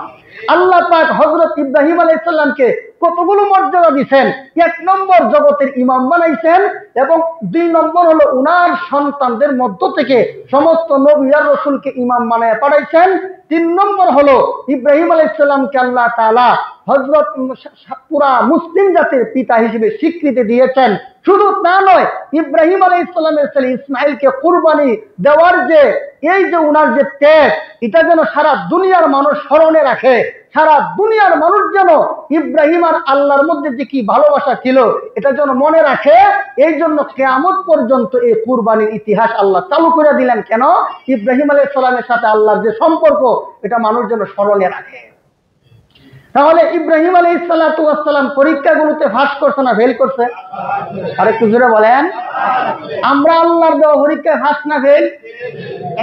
[SPEAKER 1] আল্লাহ পাক হযরত ইব্রাহিম আলাইহিস সালামকে কতগুলো মর্যাদা দিয়েছেন। 1 নম্বর জগতের ইমাম বানাইছেন, এবং 2 নম্বর হলো উনার সন্তানদের মধ্য থেকে সমস্ত নবী আর রাসূলকে ইমাম বানায় পাঠাইছেন। 3 নম্বর হলো ইব্রাহিম আলাইহিস সালামকে আল্লাহ তাআলা হযরত পুরা মুসলিম জাতির পিতা হিসেবে স্বীকৃতি দিয়েছেন। শুধু তা নয়, ইব্রাহিম আলাইহিস সালামের ছেলে ইসমাঈলকে কুরবানি দেওয়ার যে এই যে উনার যে ত্যাগ, এটা যেন সারা দুনিয়ার মানুষ স্মরণে রাখে। সারা দুনিয়ার মানুষ যেন ইব্রাহিম আর আল্লাহর মধ্যে যে কি ভালোবাসা ছিল এটা যেন মনে রাখে। এই জন্য কিয়ামত পর্যন্ত এই কুরবানির ইতিহাস আল্লাহ চালু করে দিলেন। কেন? ইব্রাহিম আলাইহিস সালামের সাথে আল্লাহর যে সম্পর্ক, এটা মানুষ যেন স্মরণে রাখে। তাহলে ইব্রাহিম আলাইহিস সালাতু ওয়াস সালাম পরীক্ষাগুলোতে পাস করছে না ফেল করছে? আরেকটু জোরে বলেন। আমরা আল্লাহর দেওয়া পরীক্ষায় পাস না ফেল?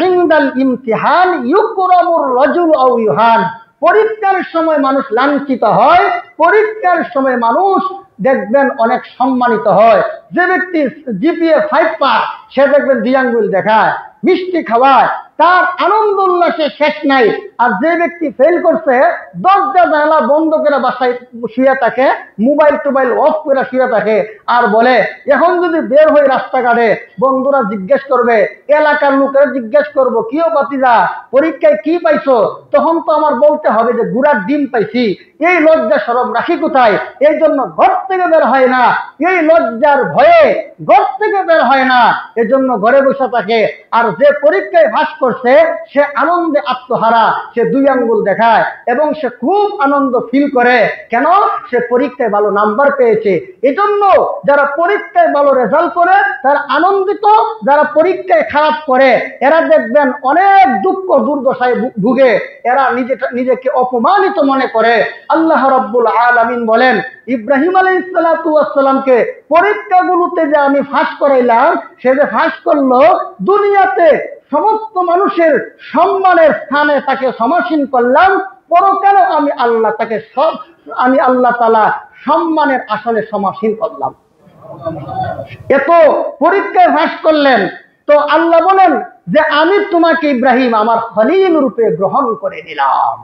[SPEAKER 1] ইনদাল ইমতিহান ইউকরামুর রাজুল আও ইউহান। পরীক্ষার সময় মানুষ লাঞ্ছিত হয়, পরীক্ষার সময় মানুষ দেখবেন অনেক সম্মানিত হয়। যে ব্যক্তি জিপিএ 5 পায় সে দেখবেন 2 আঙ্গুল দেখায়, মিষ্টি খাওয়ায়, তার আনন্দ উল্লাসে শেষ নাই। আর যে ব্যক্তি ফেল করছে, দরজা জানালা বন্ধ করে বাসায় শুয়ে থাকে, মোবাইল টোবাইল অফ করে শুয়ে থাকে, আর বলে এখন যদি বের হয়ে রাস্তাঘাটে বন্ধুরা জিজ্ঞেস করবে, এলাকার লোকেরা জিজ্ঞেস করবো, কিও বাতিজা পরীক্ষায় কি পাইছো, তখন তো আমার বলতে হবে যে গুড়ার ডিম পাইছি। এই লজ্জা শরম রাখি কোথায়? এই জন্য ঘর থেকে বের হয় না, এই লজ্জার ভয়ে ঘর থেকে বের হয় না, এজন্য ঘরে বসে থাকে। আর যে পরীক্ষায় পাস করছে সে আনন্দে আত্মহারা, সে 2 আঙ্গুল দেখায় এবং সে খুব আনন্দ ফিল করে। কেন? সে পরীক্ষায় ভালো নাম্বার পেয়েছে। এজন্য যারা পরীক্ষায় ভালো রেজাল্ট করে তারা আনন্দিত, যারা পরীক্ষায় খারাপ করে এরা দেখবেন অনেক দুঃখ দুর্দশায় ভুগে, এরা নিজেকে অপমানিত মনে করে। আল্লাহ রাব্বুল আলামিন বলেন, ইব্রাহিম আলাইহিস সালাতু ওয়াস সালামকে পরীক্ষাগুলোতে যে আমি ফাঁস করাইলাম, সে যে ফাঁস করলো, দুনিয়াতে সমস্ত মানুষের সম্মানের স্থানে তাকে সমাসীন করলাম, পরকালে আমি আল্লাহ তাআলা সম্মানের আসনে সমাসীন করলাম। এত পরীক্ষায় ফাঁস করলেন, তো আল্লাহ বলেন যে আমি তোমাকে ইব্রাহিম আমার খলিল রূপে গ্রহণ করে নিলাম।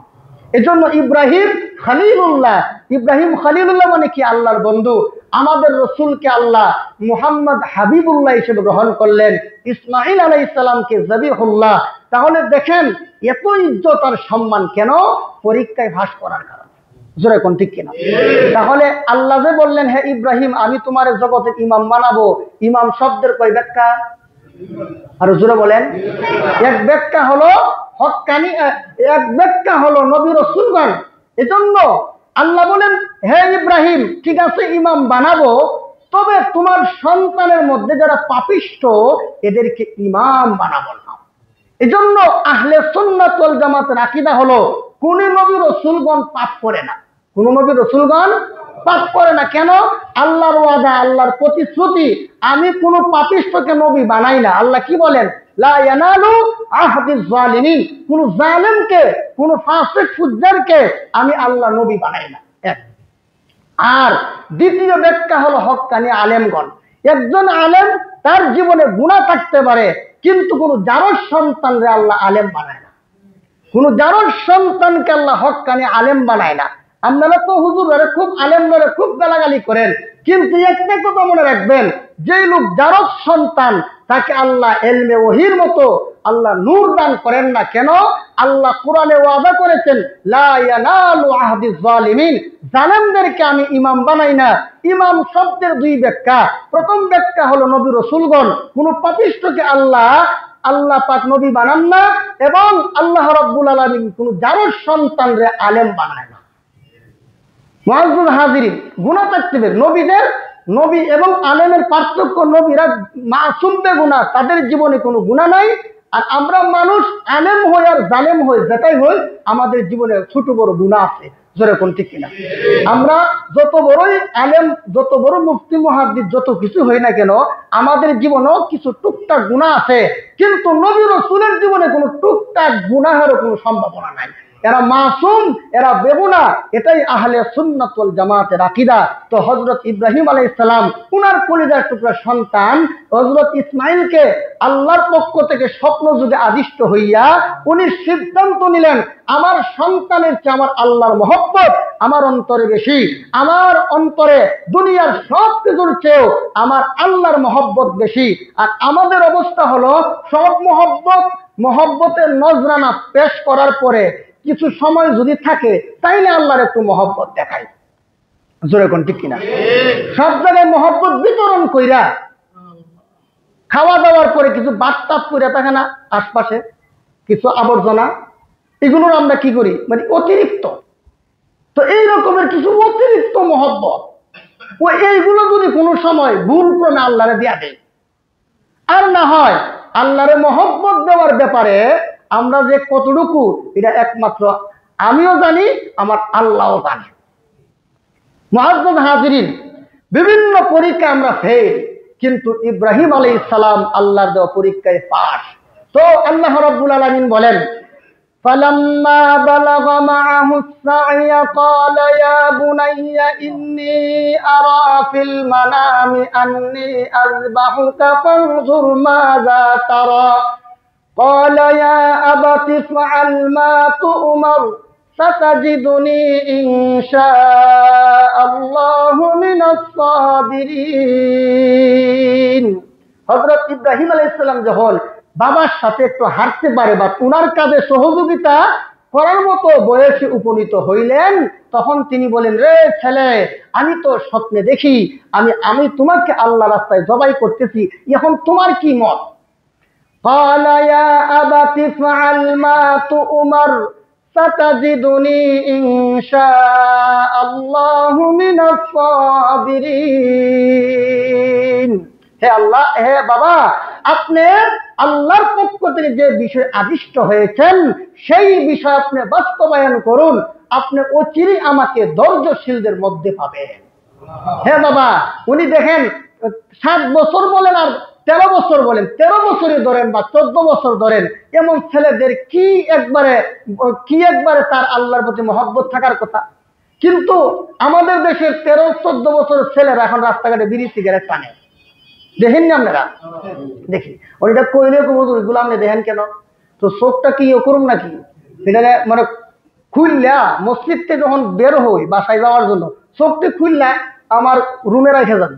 [SPEAKER 1] এজন্য ইব্রাহিম খলিলুল্লাহ। ইব্রাহিম খলিলুল্লাহ মানে কি? আল্লাহর বন্ধু। আমাদের রসুলকে আল্লাহ মুহাম্মদ হাবিবুল্লাহ হিসেবে গ্রহণ করলেন, ইসমাঈল আলাইহিস সালামকে যাবিহুল্লাহ। তাহলে দেখেন এত ইজ্জত আর সম্মান কেন? পরীক্ষায় পাস করার কারণে। জোরে কোন ঠিক কিনা? তাহলে আল্লাহ যে বললেন হে ইব্রাহিম আমি তোমার জগতের ইমাম বানাবো, ইমাম শব্দের কয় ব্যাখ্যা? আর জোরে বলেন। এক ব্যাখ্যা হলো হক্কানি, এক ব্যাখ্যা হলো নবী রাসূলগণ। এজন্য আল্লাহ বলেন হে ইব্রাহিম ঠিক আছে ইমাম বানাবো, তবে তোমার সন্তানের মধ্যে যারা পাপিষ্ঠ এদেরকে ইমাম বানাবো না। এজন্য আহলে সুন্নাত ওয়াল জামাতের আকীদা হলো কোন নবী রাসূলগণ পাপ করে না, কোন নবী রাসূলগণ পাপ করে না। কেন? আল্লাহর ওয়াদা, আল্লাহর প্রতিশ্রুতি, আমি কোন পাপিষ্ঠকে নবী বানাই না। আল্লাহ কি বলেন? লা ইয়ানালু আহদিজ জালিমিন, কোন জালেমকে, কোন ফাসিক ফুজ্জারকে আমি আল্লাহ নবী বানাই না। এক। আর দ্বিতীয় ব্যাখ্যা হলো হক্কানি আলেমগণ। একজন আলেম তার জীবনে গুনাহ থাকতে পারে, কিন্তু কোন জারজ সন্তানরে আল্লাহ আলেম বানায় না, কোন জারজ সন্তানকে আল্লাহ হক্কানি আলেম বানায় না। আপনারা তো হুজুররে খুব আলেমরে খুব গালাগালি করেন, কিন্তু একটা কথা মনে রাখবেন, যে লোক জারজ সন্তান তাকে আল্লাহ এলমে ওহির মতো আল্লাহ নূর দান করেন না। কেন? আল্লাহ কোরআনে ওয়াদা করেছেন লা ইয়ানালু আহদিজ জালিমিন, জালেমদেরকে আমি ইমাম বানাই না। ইমাম শব্দের দুই ব্যাখ্যা। প্রথম ব্যাখ্যা হলো নবী রাসূলগণ কোন পাপিষ্ঠকে আল্লাহ পাক নবী বানান না, এবং আল্লাহ রাব্বুল আলামিন কোন জারজ সন্তানরে আলেম বানায় না। মুআজ্জিজ হাজিরিন, গুনাহ থাকতে পারে, নবীদের নবী এবং আলেমের পার্থক্য, নবীরা মাসুম বেগুনাহ, তাদের জীবনে কোনো গুনাহ নাই। আর আমরা মানুষ আলেম হই আর জালেম হই, যেটাই হই আমাদের জীবনে ছোট বড় গুনাহ আছে। জোরে কোন ঠিক কিনা? আমরা যত বড়ই আলেম, যত বড় মুফতি মুহাদ্দিস, যত কিছু হই না কেন, আমাদের জীবনেও কিছু টুকটাক গুনাহ আছে। কিন্তু নবী রাসূলের জীবনে কোনো টুকটাক গুনাহেরও কোনো সম্ভাবনা নাই। এরা মাসুম, এরা বেগুনাহ। এটাই আহলে সুন্নাত ওয়াল জামাতের আকীদা। তো হযরত ইব্রাহিম আলাইহিস সালাম উনার কলিজার টুকরা সন্তান হযরত ইসমাঈলকে আল্লাহর পক্ষ থেকে স্বপ্ন যুগে আদিষ্ট হইয়া উনি সিদ্ধান্ত নিলেন আমার সন্তানের চেয়ে আমার আল্লাহর মহব্বত আমার অন্তরে বেশি, আমার অন্তরে দুনিয়ার সব কিছুর চেয়েও আমার আল্লাহর মহব্বত বেশি। আর আমাদের অবস্থা হলো সব মহব্বতের নজরানা পেশ করার পরে কিছু সময় যদি থাকে তাইলে আল্লাহর একটু মহব্বত দেখাই। জোরে কোন ঠিক কিনা? সব জায়গায় মহব্বত বিতরণ কইরা খাওয়া দাওয়ার পরে কিছু বাতটাপ করে থাকে না আশপাশে কিছু আবর্জনা, এগুলোর আমরা কি করি মানে অতিরিক্ত। তো এই রকমের কিছু অতিরিক্ত মহব্বত ও এইগুলো যদি কোনো সময় ভুল ক্রমে আল্লাহরে দিয়া দেয়, আর না হয় আল্লাহরে মহব্বত দেওয়ার ব্যাপারে আমরা যে কতটুকু, এটা একমাত্র আমিও জানি, আমার আল্লাহও জানে। মুআজ্জিজ হাজিরিন, বিভিন্ন পরীক্ষা আমরা ফেল, কিন্তু ইব্রাহিম আলাইহিস সালাম আল্লাহর দেওয়া পরীক্ষায় পাস। তো আল্লাহ রাব্বুল আলামিন বলেন فَلَمَّا بَلَغَ مَعَهُ السَّعْيَ قَالَ يَا بُنَيَّ إِنِّي أَرَى فِي الْمَنَامِ أَنِّي أَذْبَحُكَ فَانظُرْ مَاذَا تَرَى قَالَ يَا أَبَتِ افْعَلْ مَا تُؤْمَرُ سَتَجِدُنِي إِن شَاءَ اللَّهُ مِنَ الصَّابِرِينَ। হযরত ইব্রাহিম আলাইহিস সালাম যখন বাবার সাথে একটু হাঁটতে পারে বা উনার কাজে সহযোগিতা করার মতো বয়সে উপনীত হইলেন, তখন তিনি বলেন রে ছেলে, আমি তো স্বপ্নে দেখি আমি তোমাকে আল্লাহ রাস্তায় জবাই করতেছি, এখন তোমার কি মত? قال يا أبت افعل ما تؤمر ستجدني إن شاء الله من الصابرين। হে আল্লাহ, হে বাবা, আপনি আল্লাহর পক্ষ থেকে যে বিষয় আদিষ্ট হয়েছেন সেই বিষয় আপনি বাস্তবায়ন করুন, আপনি অচিরেই আমাকে ধৈর্যশীলদের মধ্যে পাবেন। হে বাবা, উনি দেখেন 7 বছর বলেন আর 13 বছর বলেন, 13 বছরই ধরেন বা 14 বছর ধরেন, এমন ছেলেদের কি একবারে তার আল্লাহর প্রতি মহব্বত থাকার কথা। কিন্তু আমাদের দেশের 13-14 বছরের ছেলেরা এখন রাস্তাঘাটে বিড়ি সিগারেট টানে, দেখেন না আপনারা? দেখি ওইটা কইলে এগুলো আপনি দেখেন কেন? তো চোখটা কি করুন নাকি এটা মানে খুললা মসজিদ থেকে যখন বের হই বাসায় যাওয়ার জন্য চোখটি খুললা আমার রুমে রেখে যান,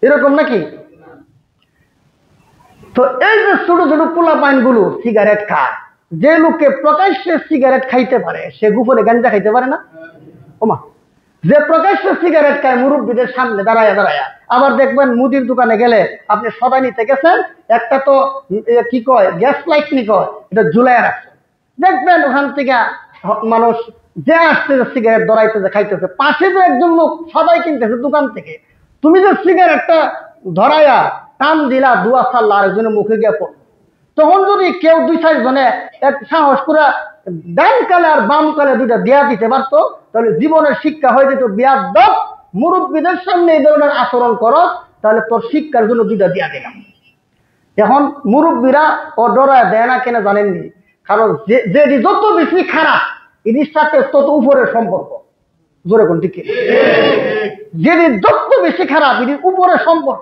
[SPEAKER 1] এরকম নাকি? তো এই যে ছোট ছোট পোলাপাইন গুলো সিগারেট খায়, যে লোকে প্রকাশ্যে সিগারেট খাইতে পারে সে গোপনে গাঞ্জা খাইতে পারে না? ওমা, যে প্রকাশ্যে সিগারেট খায় মুরব্বীদের সামনে দাঁড়ায় দাঁড়ায়, আবার দেখবেন মুদির দোকানে গেলে আপনি সদাই নিতে গেছেন, একটা তো কি কয় গ্যাস লাইট নি কয়, এটা ঝুলাই রাখছে, দেখবেন ওখান থেকে মানুষ যে আসতেছে সিগারেট ধরাইতেছে খাইতেছে, পাশে যে একজন লোক সবাই কিনতেছে দোকান থেকে, তুমি যে সিগারেটটা ধরাইয়া টান দিলা দুয়া সাল্লা আরেকজনের মুখে গিয়ে পড়ো, তখন যদি কেউ 2-4 জনে এক সাহস করে ডান কালে আর বাম কালে দুইটা দেয়া দিতে পারতো, তাহলে জীবনের শিক্ষা হয়ে যেত, বিয়াদব মুরব্বীদের সামনে এই ধরনের আচরণ করো, তাহলে তোর শিক্ষার জন্য দুইটা দেয়া দিলাম। এখন মুরব্বীরা ও ডরায় দেয় না কেন জানেননি? কারণ যে যত বেশি খারাপ এটির সাথে তত উপরের সম্পর্ক, জোরে কোন ঠিক, যেটি যত বেশি খারাপ এটির উপরের সম্পর্ক,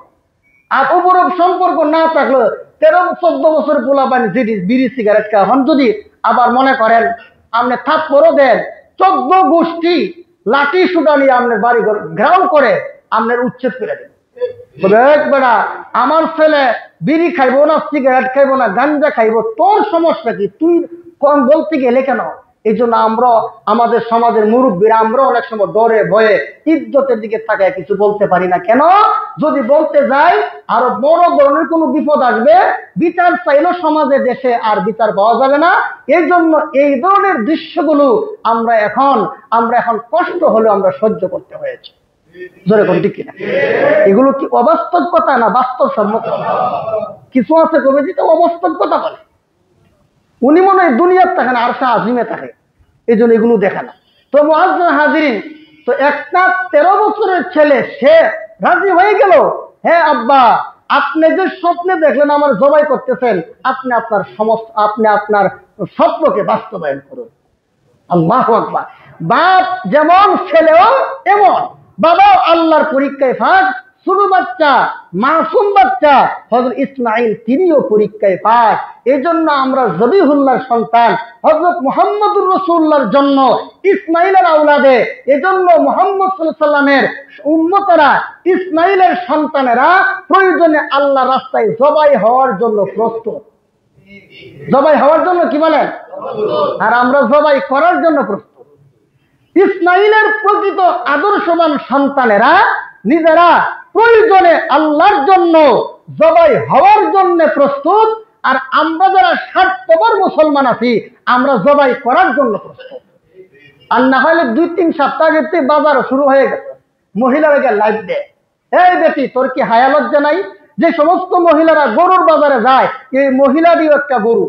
[SPEAKER 1] আর উপরের সম্পর্ক না থাকলে 13-14 বছর পোলা পানি যেটি বিড়ি সিগারেট খাওয়া, এখন যদি আবার মনে করেন আপনি থাপ্পড়ও দেন, 14 গোষ্ঠী লাঠি সুটা নিয়ে আপনার বাড়ি ঘেরাও করে আপনার উচ্ছেদ করে দেন, বেটা আমার ছেলে বিড়ি খাইবো না, সিগারেট খাইবো না, গাঞ্জা খাইবো, তোর সমস্যা কি, তুই কম বলতে গেলে কেন? এই জন্য আমরা আমাদের সমাজের মুরব্বীরা আমরা অনেক সময় ডরে ভয়ে ইজ্জতের দিকে তাকায় কিছু বলতে পারি না। কেন? যদি বলতে যাই আরো বড় ধরনের কোনো বিপদ আসবে, বিচার চাইলেও সমাজে দেশে আর বিচার পাওয়া যাবে না। এই জন্য এই ধরনের দৃশ্যগুলো আমরা এখন কষ্ট হলেও আমরা সহ্য করতে হয়েছে, জোরে কোন ঠিক কিনা? এগুলো কি অবাস্তব কথা না বাস্তবসম্মত? কিছু আছে কবিজি তো অবাস্তব কথা বলে, উনি মনে হয় দুনিয়ার থাকে না, আরশে আজিমে থাকে, এই জন্য এগুলো দেখে না। তো মুআজ্জিন হাজিরিন, তো একটা 13 বছরের ছেলে সে রাজি হয়ে গেল, হ্যাঁ আব্বা আপনি যে স্বপ্নে দেখলেন আমার জবাই করতেছেন, আপনি আপনার স্বপ্নকে বাস্তবায়ন করুন। আল্লাহু আকবার। বাপ যেমন ছেলেও এমন, বাবাও আল্লাহর পরীক্ষায় ফাঁস, ছোট বাচ্চা মাসুম বাচ্চা হযরত ইসমাঈল তিনিও পরীক্ষায় পাস। এই জন্য আমরা জবিহুল্লাহর সন্তান হযরত মুহাম্মদুর রাসূলুল্লাহর জন্য ইসমাঈলের আওলাদে, এজন্য মুহাম্মদ সাল্লাল্লাহু আলাইহি ওয়াসাল্লামের উম্মতরা ইসমাঈলের সন্তানেরা প্রয়োজনে আল্লাহর রাস্তায় জবাই হওয়ার জন্য প্রস্তুত। জবাই হওয়ার জন্য কি বলেন? আর আমরা জবাই করার জন্য প্রস্তুত। ইসমাঈলের প্রকৃত আদর্শবান সন্তানেরা নিজেরা প্রয়োজনে আল্লাহর জন্য জবাই হওয়ার জন্য প্রস্তুত, আর আমরা যারা স্বার্থপর মুসলমান আছি আমরা জবাই করার জন্য প্রস্তুত। আর না হলে 2-3 সপ্তাহ আগে বাজার শুরু হয়ে গেছে, মহিলারা গিয়ে লাইভ দেয়, এই বেটি তোর কি হায়া লজ্জা নাই? যে সমস্ত মহিলারা গরুর বাজারে যায়, এই মহিলাটিও একটা গরু,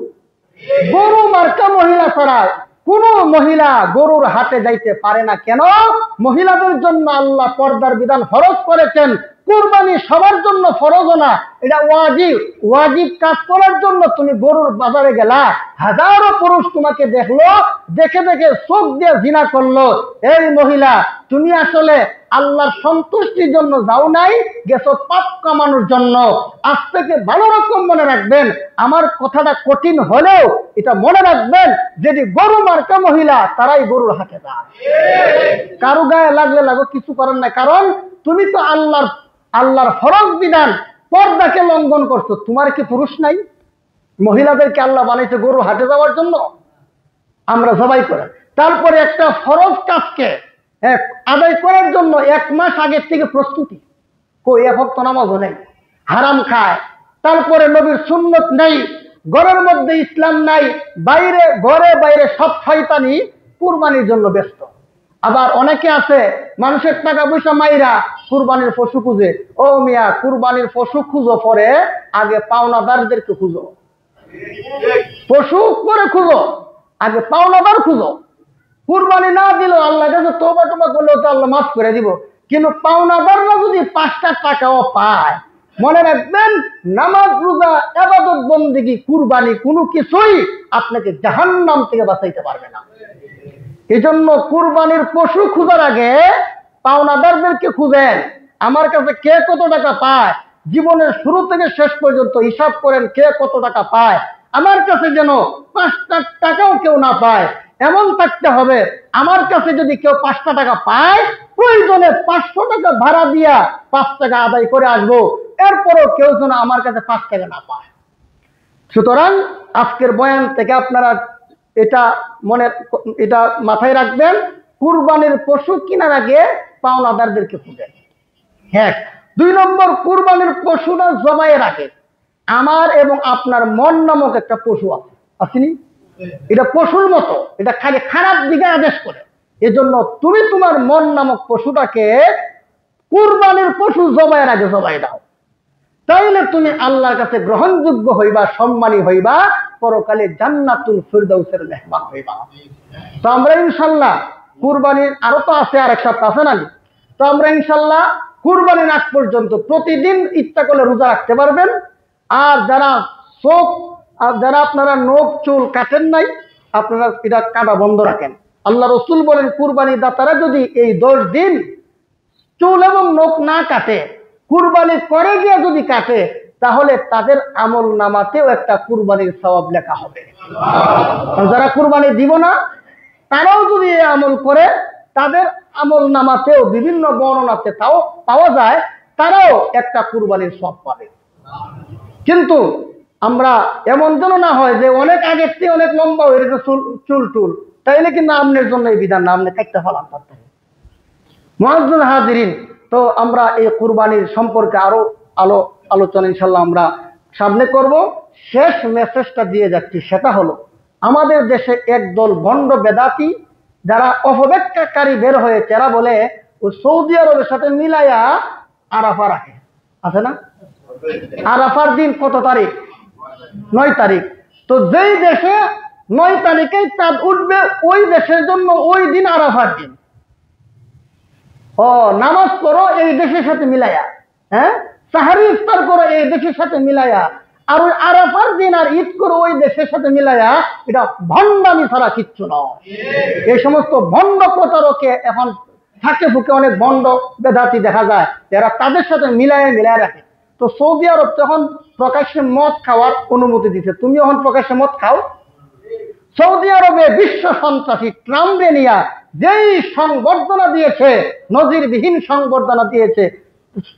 [SPEAKER 1] গরু মার্কা মহিলা ছাড়া কোন মহিলা গরুর হাটে যাইতে পারে না। কেন? মহিলাদের জন্য আল্লাহ পর্দার বিধান ফরজ করেছেন, কুরবানি সবার জন্য ফরজ না, এটা ওয়াজিব। ওয়াজিব কাজ করার জন্য তুমি গরুর বাজারে গেলা, হাজারো পুরুষ তোমাকে দেখলো, দেখে দেখে চোখ দিয়ে জিনা করলো, এই মহিলা তুমি আসলে আল্লাহর সন্তুষ্টির জন্য যাও নাই, গেছো পাপ কামানোর জন্য। আজ থেকে ভালো রকম মনে রাখবেন, আমার কথাটা কঠিন হলেও এটা মনে রাখবেন, যদি গরু মার্কা মহিলা তারাই গরুর হাটে যায়। কারো গায়ে লাগলে লাগো, কিছু করার নাই, কারণ তুমি তো আল্লাহর ফরজ বিধান পর্দাকে লঙ্ঘন করছো। তোমার কি পুরুষ নাই? মহিলাদেরকে আল্লাহ বানাইছে গরু হাটে যাওয়ার জন্য, আমরা জবাই করে তারপরে একটা ফরজ কাজকে আদায় করার জন্য 1 মাস আগের থেকে প্রস্তুতি। কই 1 ওয়াক্ত নামাজও নেই, হারাম খায়, তারপরে নবীর সুন্নত নেই, ঘরের মধ্যে ইসলাম নাই, বাইরে ঘরে বাইরে সব শয়তানি কুরবানির জন্য ব্যস্ত। আবার অনেকে আছে মানুষের টাকা পয়সা মাইরা কুরবানির পশু খুঁজে। ও মিয়া, কুরবানির পশু খুঁজো পরে, আগে পাওনাদারদেরকে খুঁজো। পশু পরে খুঁজো, আগে পাওনাদার খুঁজো। কুরবানি না দিলেও আল্লাহ কাছে তওবা টওবা করলেও তো আল্লাহ মাফ করে দিব, কিন্তু পাওনাদাররা যদি 5টা টাকাও পায়, মনে রাখবেন নামাজ রোজা ইবাদত বন্দেগী কুরবানি কোনো কিছুই আপনাকে জাহান্নাম থেকে বাঁচাইতে পারবে না। এই জন্য কুরবানির পশু খোঁজার আগে পাওনাদারদেরকে খুঁজেন। আমার কাছে কে কত টাকা পায়, জীবনের শুরু থেকে শেষ পর্যন্ত হিসাব করেন কে কত টাকা পায়। আমার কাছে যেন 5টা টাকাও কেউ না পায়, এমন থাকতে হবে আমার কাছে যদি কেউ 5টা টাকা পায়, প্রয়োজনে 500 টাকা ভাড়া দিয়া 5 টাকা আদায় করে আসবো, এরপরও কেউ যেন আমার কাছে 5 টাকা না পায়। সুতরাং আজকের বয়ান থেকে আপনারা এটা মাথায় রাখবেন, কুরবানির পশু কেনার আগে পাওনাদারদেরকে খুঁজেন। হ্যাঁ, 2 নম্বর, কুরবানির পশুটা জবাইয়ের আগে আমার এবং আপনার মন নামক একটা পশু আছে, আসেনি? এটা পশুর মতো, এটা খালি খারাপ দিকে আদেশ করে। এজন্য তুমি তোমার মন নামক পশুটাকে কুরবানির পশু জবাইয়ের আগে জবাই দাও, তাইলে তুমি আল্লাহর কাছে গ্রহণযোগ্য হইবা, সম্মানী হইবা, পরকালে জান্নাতুল ফিরদাউসের মেহমান হইবা। তো আমরা ইনশাল্লাহ কুরবানির আরো তো আছে, আর এক সপ্তাহ আছে না? তো আমরা ইনশাল্লাহ কুরবানির আগ পর্যন্ত প্রতিদিন ইচ্ছা করলে রোজা রাখতে পারবেন। আর যারা আপনারা নখ চুল কাটেন নাই, আপনারা এটা কাটা বন্ধ রাখেন। আল্লাহ রসুল বলেন কুরবানি দাতারা যদি এই 10 দিন চুল এবং নখ না কাটে, কুরবানি করে গিয়ে যদি কাটে, তাহলে তাদের আমল নামাতেও একটা কুরবানির সওয়াব লেখা হবে। যারা কুরবানি দিব না, তারাও যদি এই আমল করে, তাদের আমল নামাতেও বিভিন্ন বর্ণনাতে তাও পাওয়া যায়, তারাও একটা কুরবানির সওয়াব পাবে। কিন্তু আমরা এমন যেন না হয় যে অনেক আগের থেকে অনেক লম্বা হয়ে গেছে চুল টুল, তাইলে কিন্তু আপনার জন্য এই বিধান না, আপনি কাটতে ফলান থাকতে হবে। মুআজ্জিজ হাজিরিন, তো আমরা এই কুরবানির সম্পর্কে আরো আলোচনা ইনশাল্লাহ আমরা সামনে করব। শেষ মেসেজটা দিয়ে যাচ্ছি, সেটা হলো আমাদের দেশে একদল ভণ্ড বেদাতি যারা অপব্যাখ্যাকারী বের হয়েছে, এরা বলে ও সৌদি আরবের সাথে মিলাইয়া আরাফা রাখে, আছে না? আরাফার দিন কত তারিখ? 9 তারিখ। তো যেই দেশে 9 তারিখেই চাঁদ উঠবে, ওই দেশের জন্য ওই দিন আরাফার দিন। নামাজ পড়ো এই দেশের সাথে মিলাইয়া, হ্যাঁ, সাহারি ইফতার করো এই দেশের সাথে মিলাইয়া, আর ওই আরাফার দিন আর ঈদ করো ওই দেশের সাথে মিলাইয়া। এটা ভণ্ডামি ছাড়া কিচ্ছু নয়। এই সমস্ত ভণ্ড প্রতারকে এখন থাকে ফুকে অনেক ভণ্ড বেদাতি দেখা যায়, যারা তাদের সাথে মিলাইয়া রাখে। তো সৌদি আরব তখন প্রকাশ্যে মদ খাওয়ার অনুমতি দিচ্ছে, তুমি এখন প্রকাশ্যে মদ খাও। সৌদি আরবে বিশ্ব সন্ত্রাসী ট্রাম্পে নিয়া যেই সংবর্ধনা দিয়েছে, নজিরবিহীন সংবর্ধনা দিয়েছে,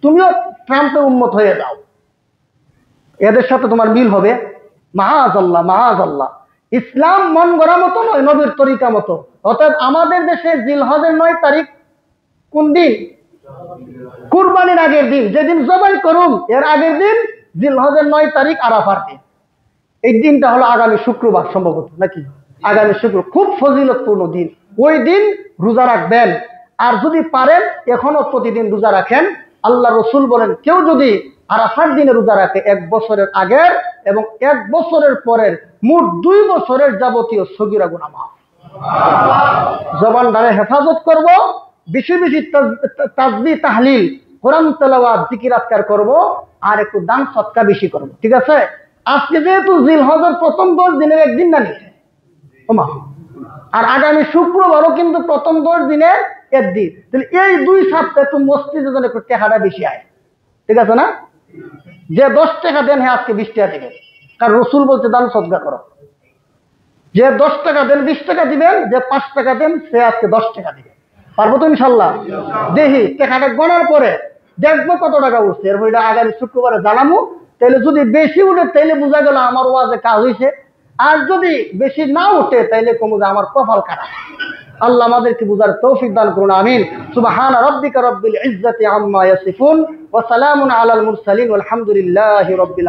[SPEAKER 1] তুমিও ট্রাম্পের উম্মত হয়ে যাও, এদের সাথে তোমার মিল হবে। মাআযাল্লাহ, মাআযাল্লাহ। ইসলাম মন গড়া মতো নয়, নবীর তরিকা মতো। অতএব আমাদের দেশে জিলহজের 9 তারিখ কোন দিন? কুরবানির আগের দিন, যেদিন জবাই করুন এর আগের দিন জিলহজের 9 তারিখ আরাফার দিন। এই দিনটা হলো আগামী শুক্রবার সম্ভবত, নাকি? আগামী শুক্র, খুব ফজিলতপূর্ণ দিন। ওই দিন রোজা রাখবেন, আর যদি পারেন এখনো প্রতিদিন রোজা রাখেন। আল্লাহ রসুল বলেন কেউ যদি আরাফার দিনে রোজা রাখে 1 বছরের আগের এবং 1 বছরের পরের মোট 2 বছরের যাবতীয় সগীরা গুনাহ মাফ। জবান দ্বারা হেফাজত করব, বেশি বেশি তাসবিহ তাহলিল কোরআন তেলাওয়াত জিকির আজকার করব, আর একটু দান সদকা বেশি করব, ঠিক আছে? আজকে যেহেতু জিলহজের প্রথম 10 দিনের একদিন না নিচ্ছে ওমা, আর আগামী শুক্রবারও কিন্তু প্রথম 10 দিনের একদিন, তাহলে এই 2 সপ্তাহে একটু মসজিদের জন্য একটু টাকাটা বেশি আয়, ঠিক আছে না? যে 10 টাকা দেন, হ্যাঁ আজকে 20 টাকা দিবেন, কারণ রসুল বলতে দান সদকা করো। যে 10 টাকা দেন 20 টাকা দিবেন, যে 5 টাকা দেন সে আজকে 10 টাকা দিবেন। পারবো তো ইনশাল্লাহ? দেখি টাকাটা গণার পরে দেখবো কত টাকা উঠছে, এরপর এটা আগামী শুক্রবারে জানাবো। তাইলে যদি বেশি উঠে তাইলে বোঝা গেল আমার ওয়াজে কাজ হয়েছে, আর যদি বেশি না উঠে তাইলে কমু যে আমার কপাল খারাপ। আল্লাহ আমাদেরকে বুঝার তৌফিক দান করুন, আমিন। সুবহানা রাব্বিকা রাব্বিল ইজ্জাতি আম্মা ইয়াসিফুন ওয়া সালামুন আলাল মুরসালিন ওয়ালহামদুলিল্লাহি রাব্বিল